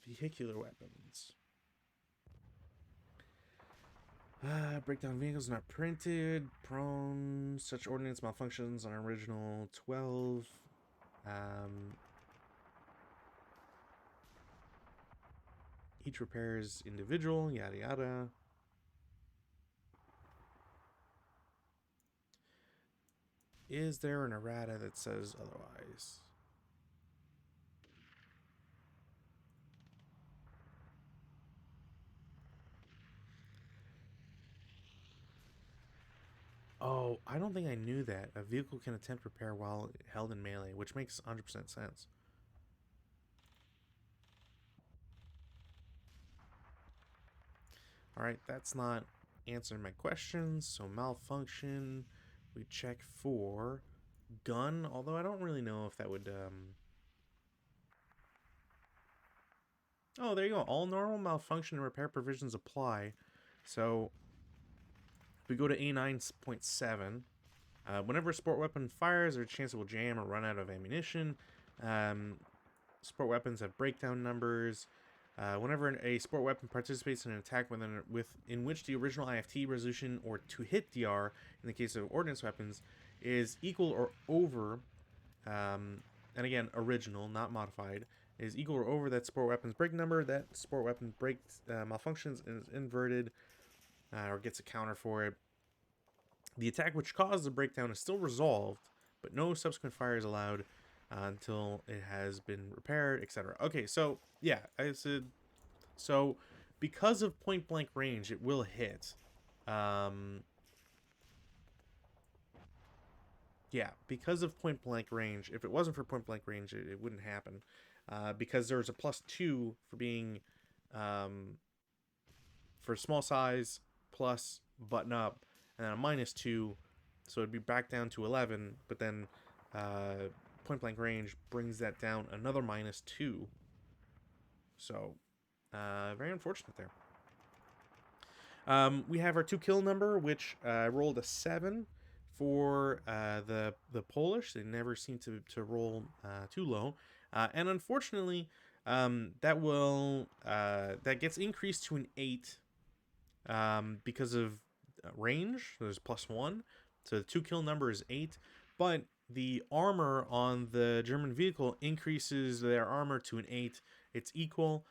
Vehicular weapons. Breakdown vehicles not printed. Prone. Such ordnance malfunctions on original 12. Each repair is individual. Yada yada. Is there an errata that says otherwise? Oh, I don't think I knew that. A vehicle can attempt repair while held in melee, which makes 100% sense. Alright, that's not answering my questions. So malfunction, we check for gun, although I don't really know if that would... Oh, there you go. All normal malfunction and repair provisions apply. So if we go to A9.7, whenever a sport weapon fires, there's a chance it will jam or run out of ammunition. Sport weapons have breakdown numbers. Whenever a sport weapon participates in an attack in which the original IFT resolution or to hit DR, in the case of ordnance weapons, is equal or over, and again, original, not modified, is equal or over that support weapon's break number. That support weapon breaks, malfunctions, and is inverted, or gets a counter for it. The attack which caused the breakdown is still resolved, but no subsequent fire is allowed until it has been repaired, etc. Okay, so yeah, I said so because of point blank range, it will hit. Um, yeah, because of point blank range. If it wasn't for point blank range, it wouldn't happen. Because there's a +2 for being for small size plus button up, and then a -2, so it'd be back down to 11. But then point blank range brings that down another -2. So very unfortunate there. We have our 2 kill number, which rolled a 7 for the Polish. They never seem to roll too low, and unfortunately, that gets increased to an 8 because of range. There's +1, so the 2 kill number is 8, but the armor on the German vehicle increases their armor to an 8. It's equal,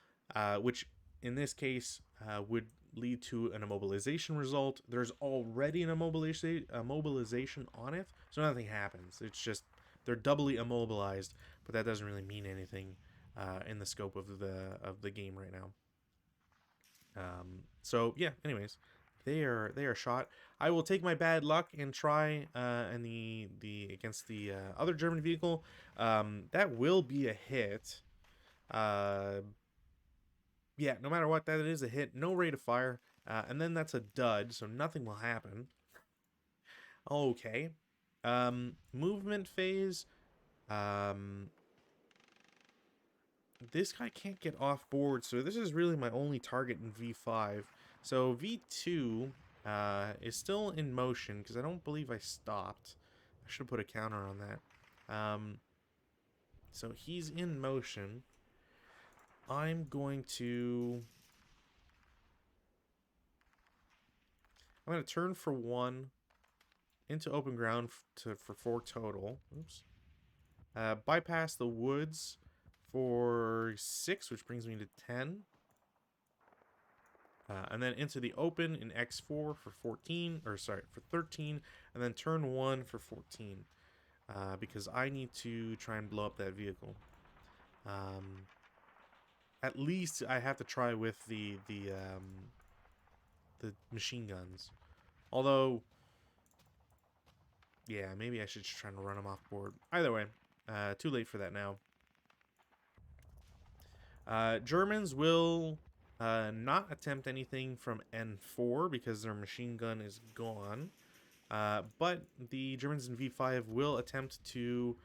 which in this case would lead to an immobilization result. There's already an immobilization on it, so nothing happens. It's just they're doubly immobilized, but that doesn't really mean anything in the scope of the game right now. So yeah. Anyways, they are shot. I will take my bad luck and try and the against the other German vehicle. That will be a hit. Yeah, no matter what, that is a hit. No rate of fire. And then that's a dud, so nothing will happen. Okay. Movement phase. This guy can't get off board, so this is really my only target in V5. So V2 is still in motion, because I don't believe I stopped. I should have put a counter on that. So he's in motion. I'm going to turn for 1 into open ground for 4 total. Oops. Bypass the woods for 6, which brings me to 10. And then into the open in X4 for 14, or sorry, for 13, and then turn 1 for 14, because I need to try and blow up that vehicle. At least I have to try with the machine guns. Although, yeah, maybe I should just try and run them off board. Either way, too late for that now. Germans will not attempt anything from N4 because their machine gun is gone. But the Germans in V5 will attempt to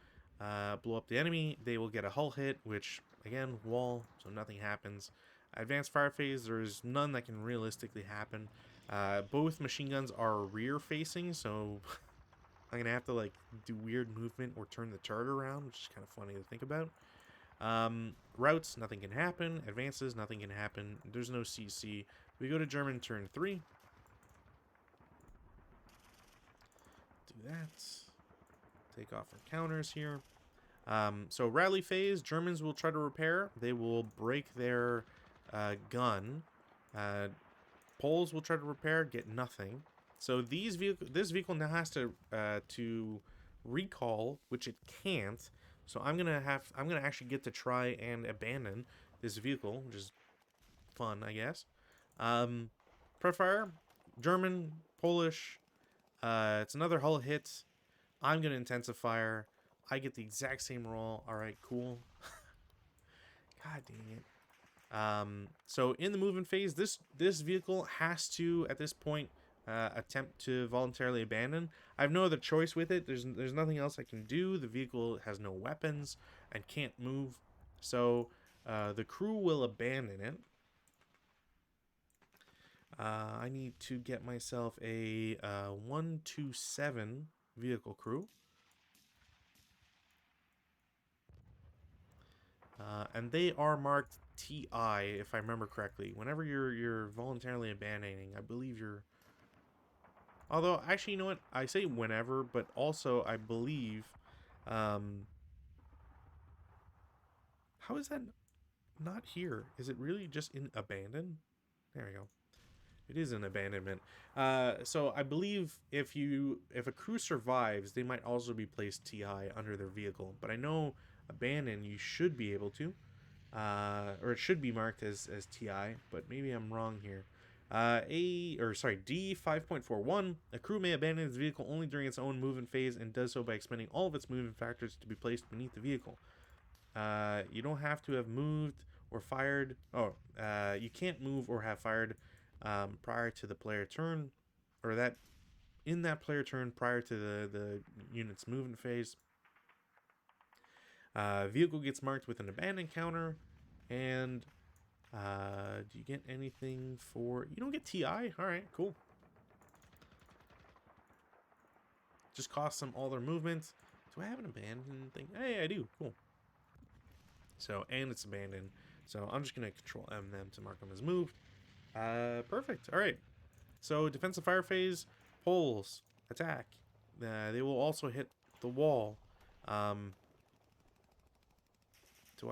blow up the enemy. They will get a hull hit, which, again, wall, so nothing happens. Advanced fire phase, there's none that can realistically happen. Both machine guns are rear facing, so I'm gonna have to like do weird movement or turn the turret around, which is kind of funny to think about. Routes, nothing can happen. Advances, nothing can happen. There's no CC. We go to German turn 3. Do that. Take off our counters here. So rally phase, Germans will try to repair. They will break their gun. Poles will try to repair, get nothing. So this vehicle now has to recall, which it can't. So I'm gonna actually get to try and abandon this vehicle, which is fun, I guess. Prefire, German, Polish. It's another hull hit. I'm gonna intensify. I get the exact same roll. All right, cool. God dang it. So in the movement phase, this vehicle has to, at this point, attempt to voluntarily abandon. I have no other choice with it. There's nothing else I can do. The vehicle has no weapons and can't move. So the crew will abandon it. I need to get myself a 127 vehicle crew. And they are marked TI, if I remember correctly. Whenever you're voluntarily abandoning, I believe you're Although, actually, you know what? I say whenever, but also I believe, how is that not here? Is it really just in abandon? There we go. It is an abandonment. So I believe if a crew survives, they might also be placed TI under their vehicle. But I know abandon you should be able to, or it should be marked as TI. But maybe I'm wrong here. D 5.41. A crew may abandon its vehicle only during its own movement phase and does so by expending all of its movement factors to be placed beneath the vehicle. You don't have to have moved or fired. You can't move or have fired prior to the player turn, or that in that player turn prior to the unit's movement phase. Vehicle gets marked with an abandon counter, and do you get anything for? You don't get TI. All right, cool. Just costs them all their movements. Do I have an abandoned thing? Hey, I do. Cool. So, and it's abandoned. So I'm just gonna control M them to mark them as moved. Perfect. All right. So defensive fire phase, poles, attack. They will also hit the wall. Do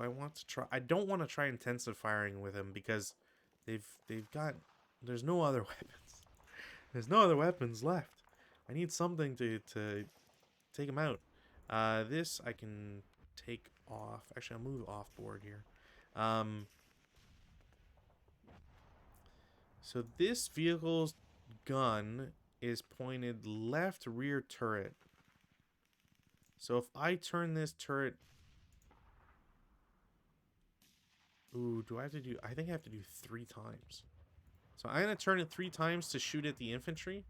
I want to try? I don't want to try intensive firing with him because they've got. There's no other weapons. There's no other weapons left. I need something to take him out. This I can take off. Actually, I'll move off board here. So this vehicle's gun is pointed left rear turret. So if I turn this turret... Ooh, do I have to do... I think I have to do 3 times. So I'm going to turn it 3 times to shoot at the infantry.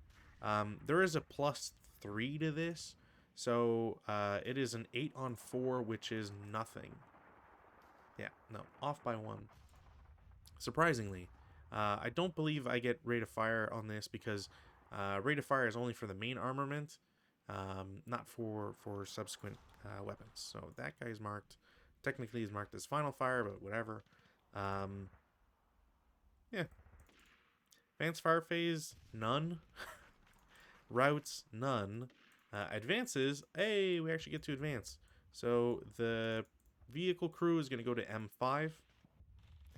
There is a +3 to this. So it is an 8 on 4, which is nothing. Yeah, no, off by 1. Surprisingly. I don't believe I get rate of fire on this because rate of fire is only for the main armament, not for subsequent weapons. So that guy's marked. Technically, he's marked as final fire, but whatever. Yeah. Advanced fire phase, none. Routes, none. Advances, hey, we actually get to advance. So the vehicle crew is going to go to M5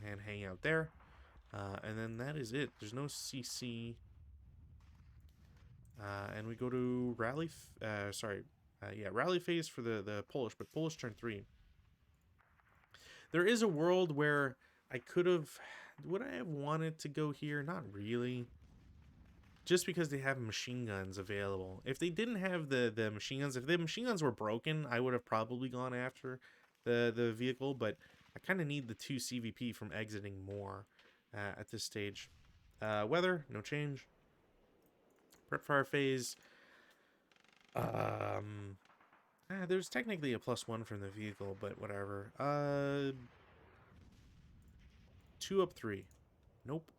and hang out there. And then that is it. There's no CC. And we go to rally. Rally phase for the Polish, but Polish turn 3. There is a world where I could have. Would I have wanted to go here? Not really. Just because they have machine guns available. If they didn't have the machine guns, if the machine guns were broken, I would have probably gone after the vehicle. But I kind of need the 2 CVP from exiting more at this stage. Weather, no change. Prep fire phase. There's technically a +1 from the vehicle, but whatever. 2 up 3. Nope.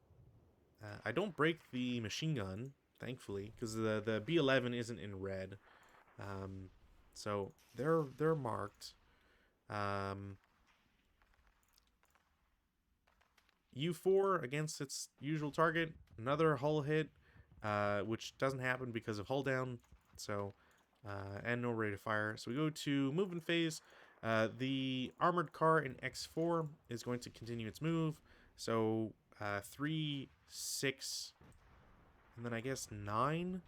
I don't break the machine gun, thankfully, because the B11 isn't in red. So they're marked. U4 against its usual target. Another hull hit, which doesn't happen because of hull down. So, and no rate of fire. So we go to movement phase. The armored car in X4 is going to continue its move. So 3, 6, and then I guess 9.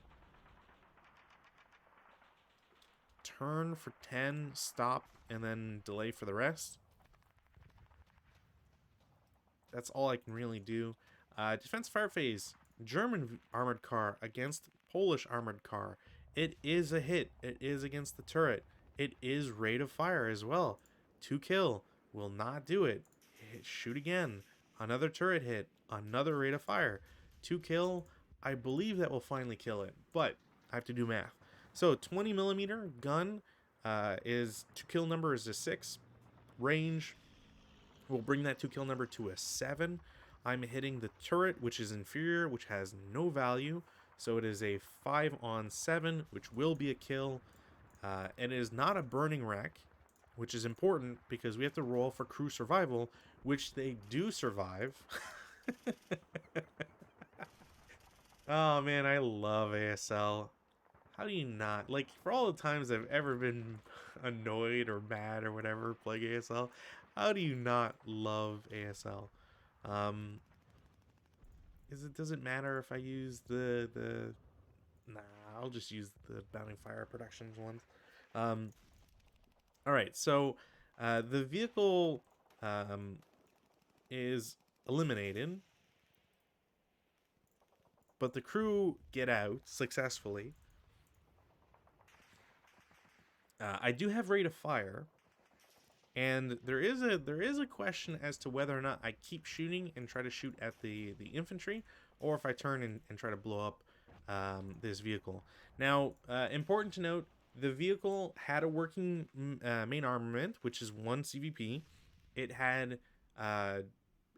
Turn for 10, stop, and then delay for the rest. That's all I can really do. Defense fire phase. German armored car against Polish armored car. It is a hit. It is against the turret. It is rate of fire as well. 2 kill. Will not do it. Shoot again. Another turret hit. Another rate of fire. 2 kill. I believe that will finally kill it. But I have to do math. So 20 millimeter gun is 2 kill number is a 6. Range will bring that 2 kill number to a 7. I'm hitting the turret, which is inferior, which has no value. So it is a 5 on 7, which will be a kill. And it is not a burning wreck, which is important because we have to roll for crew survival, which they do survive. Oh man, I love ASL. How do you not? Like, for all the times I've ever been annoyed or mad or whatever playing ASL, how do you not love ASL? Um, does it matter if I use the nah, I'll just use the Bounding Fire Productions ones. Um, all right, so the vehicle um, is eliminated, but the crew get out successfully. I do have rate of fire, and there is a question as to whether or not I keep shooting and try to shoot at the infantry, or if I turn and try to blow up this vehicle. Now, important to note, the vehicle had a working main armament, which is 1 CVP. It had uh,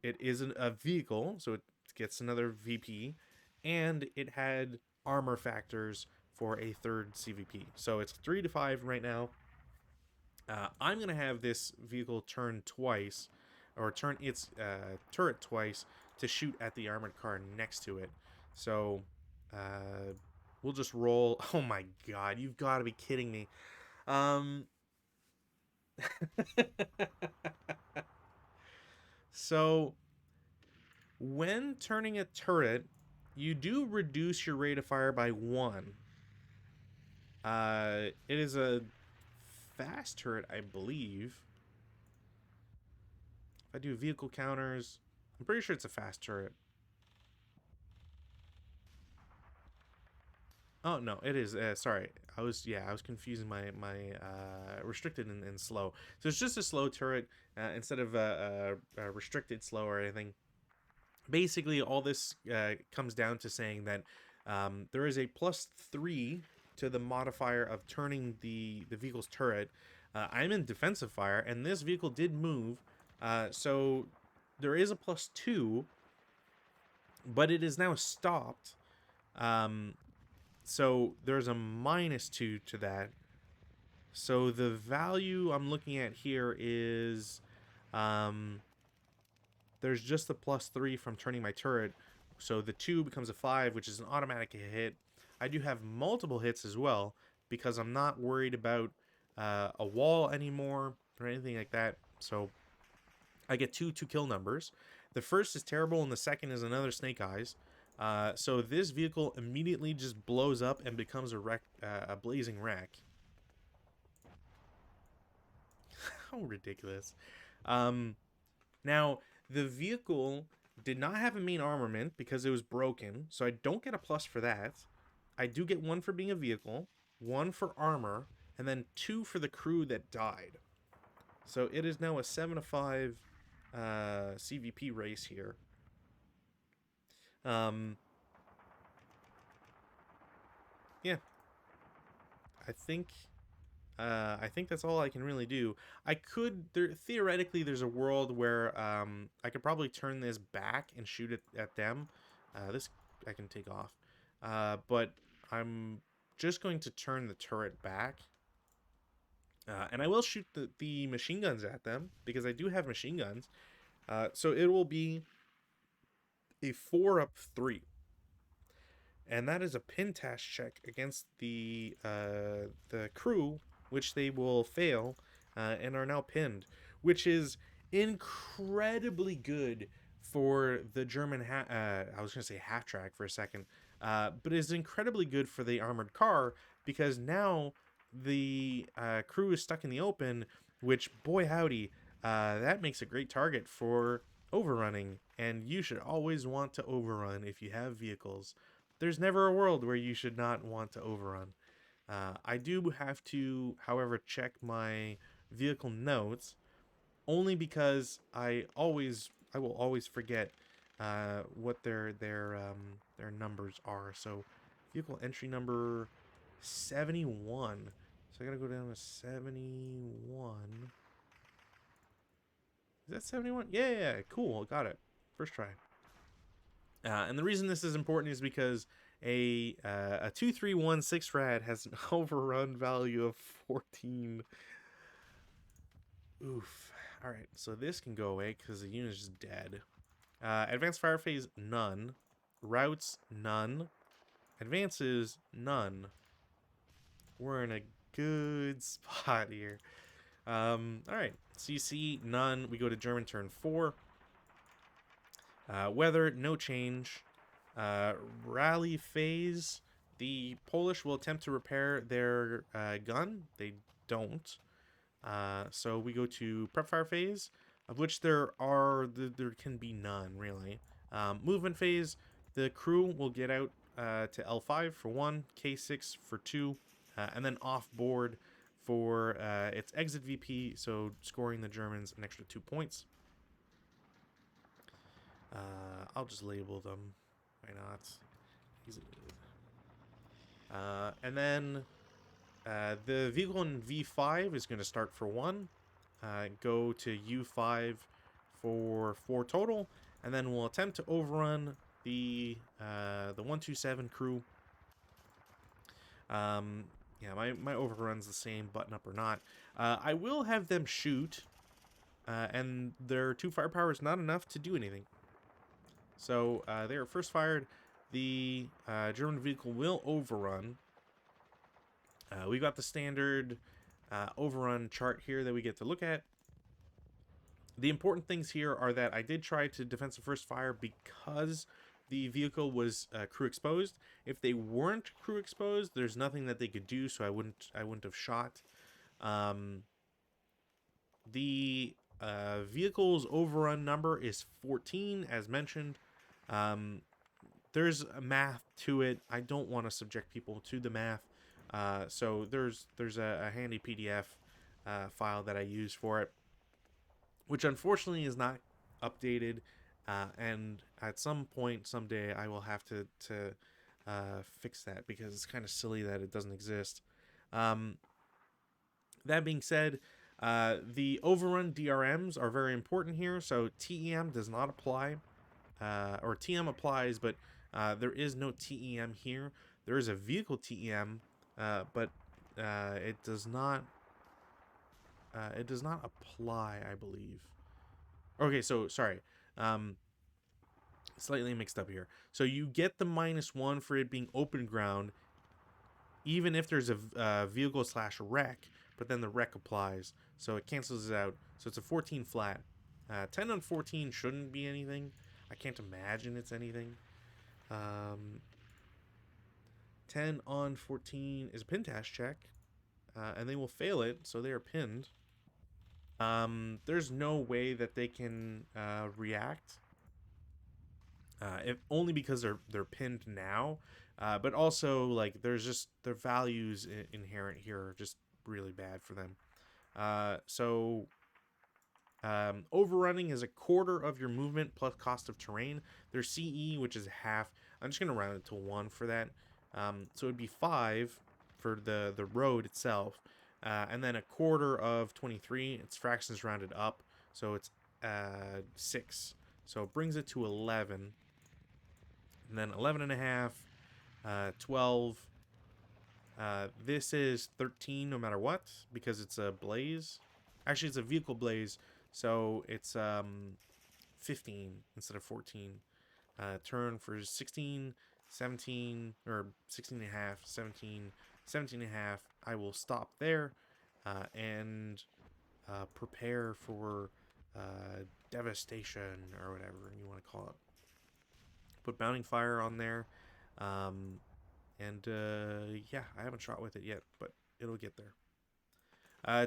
it is a vehicle, so it gets another VP, and it had armor factors for a third CVP. So it's 3 to 5 right now. I'm going to have this vehicle turn twice, or turn its turret twice to shoot at the armored car next to it. So we'll just roll. Oh my god, you've got to be kidding me. Um, so when turning a turret, you do reduce your rate of fire by 1. It is a fast turret, I believe. If I do vehicle counters, I'm pretty sure it's a fast turret. Oh no, it is. Sorry, I was confusing my restricted and slow. So it's just a slow turret instead of a restricted slow or anything. Basically, all this comes down to saying that there is a +3 to the modifier of turning the vehicle's turret. I'm in defensive fire, and this vehicle did move, so there is a +2, but it is now stopped. Um, So there's a -2 to that. So the value I'm looking at here is um, there's just the +3 from turning my turret. So the 2 becomes a 5, which is an automatic hit. I do have multiple hits as well because I'm not worried about a wall anymore or anything like that. So I get two kill numbers. The first is terrible, and the second is another Snake Eyes. So this vehicle immediately just blows up and becomes a blazing wreck. How ridiculous! Um, Now the vehicle did not have a main armament because it was broken, so I don't get a plus for that. I do get 1 for being a vehicle, 1 for armor, and then 2 for the crew that died. So it is now a 7 to 5 CVP race here. Um, yeah, I think I think that's all I can really do. I could theoretically there's a world where I could probably turn this back and shoot it at them. This I can take off, but I'm just going to turn the turret back, and I will shoot the machine guns at them because I do have machine guns. So it will be a 4-up 3. And that is a pin task check against the crew, which they will fail and are now pinned, which is incredibly good for the German. I was gonna say half track for a second, but is incredibly good for the armored car because now the crew is stuck in the open, which boy howdy, that makes a great target for overrunning, and you should always want to overrun if you have vehicles. There's never a world where you should not want to overrun. I do have to, however, check my vehicle notes only because I will always forget what their numbers are. So vehicle entry number 71. So I gotta go down to 71. Is that 71? Yeah, cool, got it. First try. And the reason this is important is because a 2316 rad has an overrun value of 14. Oof. All right, so this can go away because the unit is just dead. Advanced fire phase, none. Routes, none. Advances, none. We're in a good spot here. Alright. CC, none. We go to German turn 4. Weather, no change. Rally phase. The Polish will attempt to repair their gun. They don't. So we go to prep fire phase, of which there can be none, really. Movement phase, the crew will get out to L5 for 1, K6 for 2, and then off board for its exit VP, so scoring the Germans an extra 2 points. I'll just label them. Why not? And then the vehicle in V5 is going to start for 1, go to U5 for 4 total, and then we'll attempt to overrun the 127 crew. Yeah, my overrun's the same, button up or not. I will have them shoot, and their 2 firepower is not enough to do anything. So they are first fired. The German vehicle will overrun. We've got the standard overrun chart here that we get to look at. The important things here are that I did try to defensive first fire because the vehicle was crew exposed. If they weren't crew exposed, there's nothing that they could do, so I wouldn't have shot. The vehicle's overrun number is 14, as mentioned. There's a math to it. I don't want to subject people to the math. So there's a handy PDF file that I use for it, which unfortunately is not updated. And at some point, someday, I will have to fix that because it's kind of silly that it doesn't exist. That being said, the overrun DRMs are very important here. So TEM does not apply, or TM applies, but there is no TEM here. There is a vehicle TEM, but it does not apply, I believe. Okay, so sorry. Slightly mixed up here. So you get the -1 for it being open ground, even if there's a vehicle / wreck, but then the wreck applies, so it cancels it out. So it's a 14 flat. 10 on 14 shouldn't be anything. I can't imagine it's anything. 10 on 14 is a pin task check, and they will fail it, so they are pinned. There's no way that they can react, if only because they're pinned now, but also like there's just their values inherent here are just really bad for them. So overrunning is a quarter of your movement plus cost of terrain. There's CE, which is half. I'm just gonna round it to 1 for that. So it'd be 5 for the road itself, and then a quarter of 23. Its fractions rounded up, so it's 6. So it brings it to 11, and then 11 and a half, 12. This is 13 no matter what because it's a blaze. Actually, it's a vehicle blaze, so it's 15 instead of 14. Turn for 16, 17, or 16 and a half, 17, 17 and a half. I will stop there and prepare for devastation or whatever you want to call it. Put bounding fire on there. And yeah, I haven't shot with it yet, but it'll get there.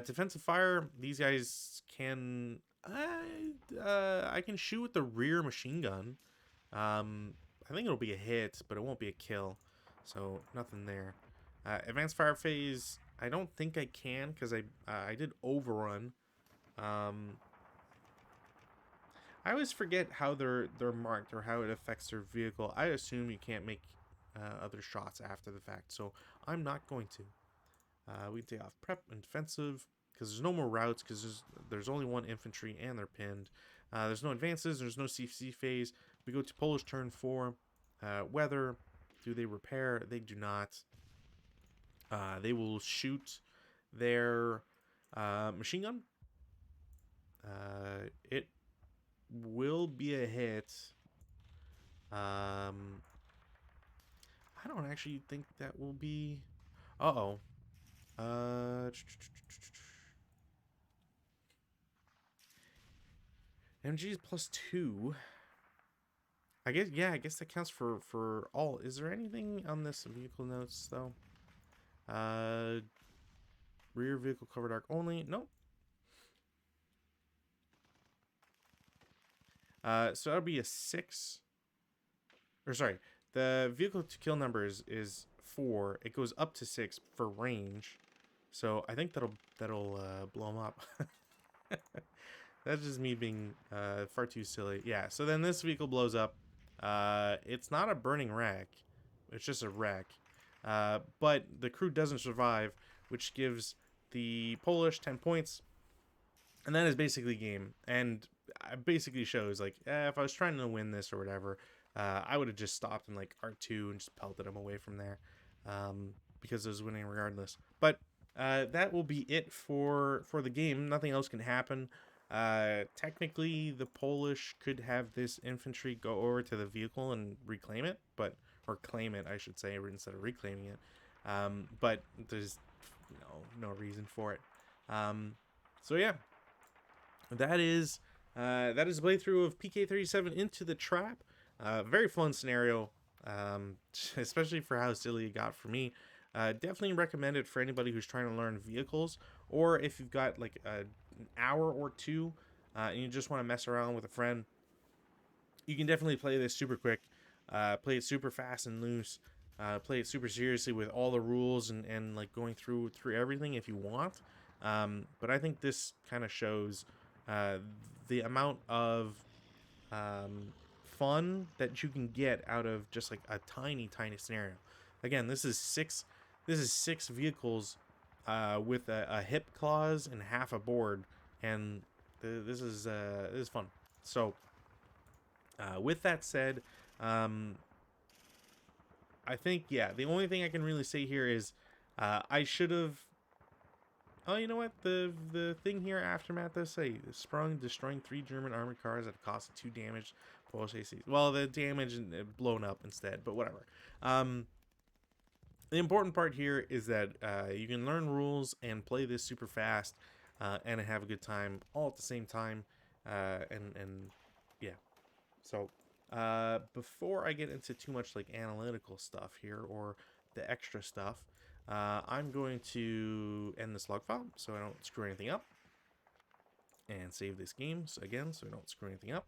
Defensive fire, these guys can... I can shoot with the rear machine gun. I think it'll be a hit, but it won't be a kill. So, nothing there. Advanced fire phase, I don't think I can, because I did overrun. I always forget how they're marked or how it affects their vehicle. I assume you can't make other shots after the fact, so I'm not going to. We take off prep and defensive because there's no more routes because there's only 1 infantry and they're pinned. There's no advances. There's no CC phase. We go to Polish turn 4. Weather. Do they repair? They do not. They will shoot their machine gun. It will be a hit. I don't actually think that will be... Uh-oh. Uh... MG is +2. I guess, yeah, I guess that counts for all. Is there anything on this vehicle notes, though? Rear vehicle cover dark only. Nope. So that'll be a 6. Or sorry, the vehicle to kill number is 4. It goes up to 6 for range. So I think that'll blow them up. That's just me being far too silly. Yeah, so then this vehicle blows up. It's not a burning wreck. It's just a wreck. But the crew doesn't survive, which gives the Polish 10 points. And that is basically game. And it basically shows, like, if I was trying to win this or whatever, I would have just stopped in, like, R2 and just pelted him away from there. Because I was winning regardless. But that will be it for the game. Nothing else can happen. Technically, the Polish could have this infantry go over to the vehicle and reclaim it, or claim it, I should say, instead of reclaiming it. But there's no reason for it. So yeah, that is a playthrough of PK-37 Into the Trap. Very fun scenario, especially for how silly it got for me. Definitely recommend it for anybody who's trying to learn vehicles, or if you've got like an hour or two and you just want to mess around with a friend. You can definitely play this super quick, play it super fast and loose, play it super seriously with all the rules and like going through everything if you want. But I think this kind of shows the amount of fun that you can get out of just like a tiny scenario. Again, this is six vehicles with a hip clause and half a board, and this is fun. So with that said, I think, yeah, the only thing I can really say here is I should have... Oh, you know what? The thing here, Aftermath, does say sprung, destroying 3 German armored cars at a cost of 2 damage. Polish ACs. Well, the damage blown up instead, but whatever. The important part here is that you can learn rules and play this super fast and have a good time all at the same time. And yeah. So before I get into too much like analytical stuff here or the extra stuff, I'm going to end this log file so I don't screw anything up. And save this game again so I don't screw anything up.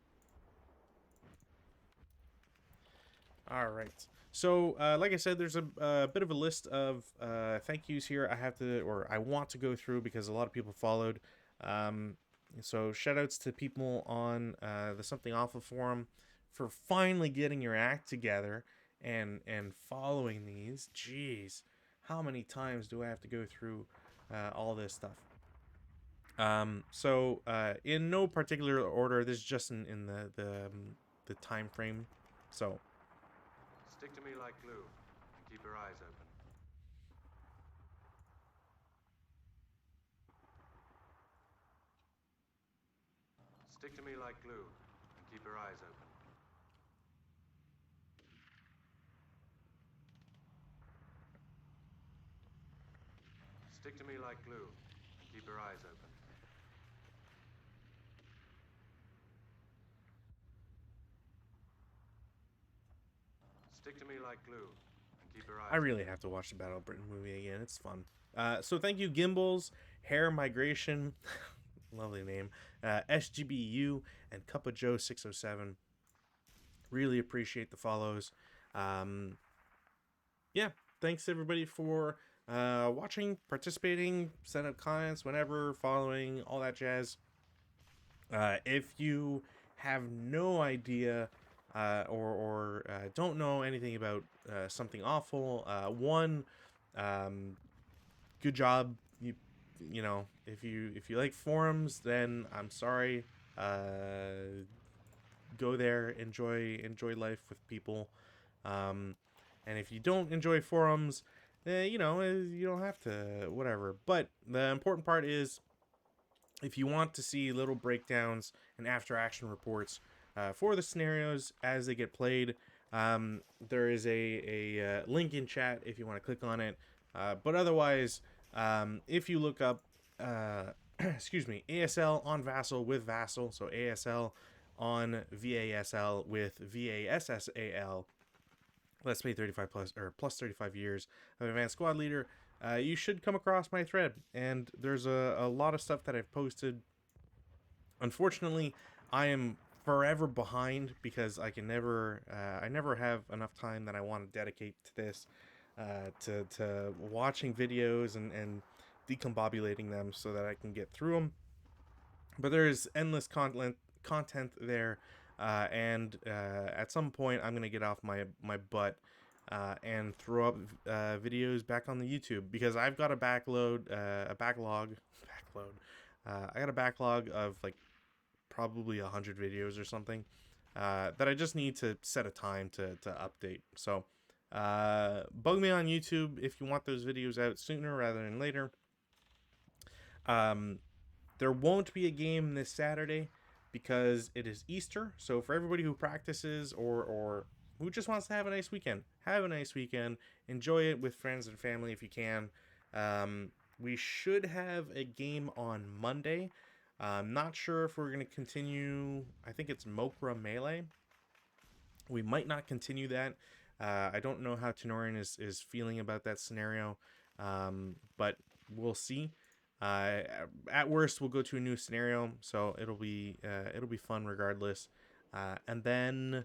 All right. So, like I said, there's a bit of a list of thank yous here I want to go through because a lot of people followed. So, shout outs to people on the Something Awful forum for finally getting your act together and following these. Jeez, how many times do I have to go through all this stuff? So, in no particular order, this is just in the time frame. So. Stick to me like glue and keep your eyes open. Stick to me like glue and keep your eyes open. Stick to me like glue and keep your eyes open. Stick to me like glue and keep your eyes I really have to watch the Battle of Britain movie again. It's fun. So thank you, Gimbals, Hair Migration, lovely name, SGBU, and Cup of Joe 607. Really appreciate the follows. Yeah, thanks everybody for watching, participating, send up comments whenever, following, all that jazz. If you have no idea or don't know anything about Something Awful, good job. You know, if you like forums, then I'm sorry. Go there, enjoy life with people. And if you don't enjoy forums, you don't have to, whatever. But the important part is, if you want to see little breakdowns and after action reports for the scenarios as they get played, There is a link in chat if you want to click on it. But otherwise, if you look up, excuse me, ASL on Vassal with Vassal, so ASL on VASL with VASSAL, let's play 35 plus or plus 35 years of advanced squad leader. You should come across my thread, and there's a lot of stuff that I've posted. Unfortunately, I am forever behind because I never have enough time that I want to dedicate to this, to watching videos and decombobulating them so that I can get through them. But there's endless content there, and at some point I'm gonna get off my butt and throw up videos back on the YouTube because I've got a backlog, backload. I got a backlog of like probably 100 videos or something that I just need to set a time to update. So bug me on YouTube if you want those videos out sooner rather than later. Um, there won't be a game this Saturday because it is Easter. So for everybody who practices or who just wants to have a nice weekend, have a nice weekend. Enjoy it with friends and family if you can. We should have a game on Monday. I'm not sure if we're going to continue. I think it's Mokra Melee. We might not continue that. I don't know how Tenorian is feeling about that scenario, but we'll see. Uh, at worst, we'll go to a new scenario, so it'll be fun regardless. And then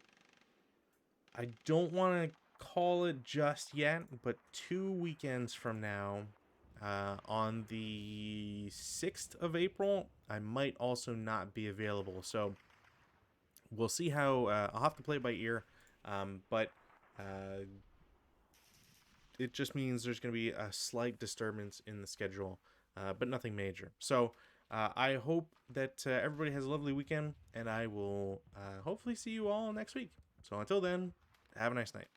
I don't want to call it just yet, but 2 weekends from now, on the 6th of April, I might also not be available. So we'll see how I'll have to play by ear, but uh, it just means there's going to be a slight disturbance in the schedule, but nothing major. So I hope that everybody has a lovely weekend, and I will hopefully see you all next week. So until then, have a nice night.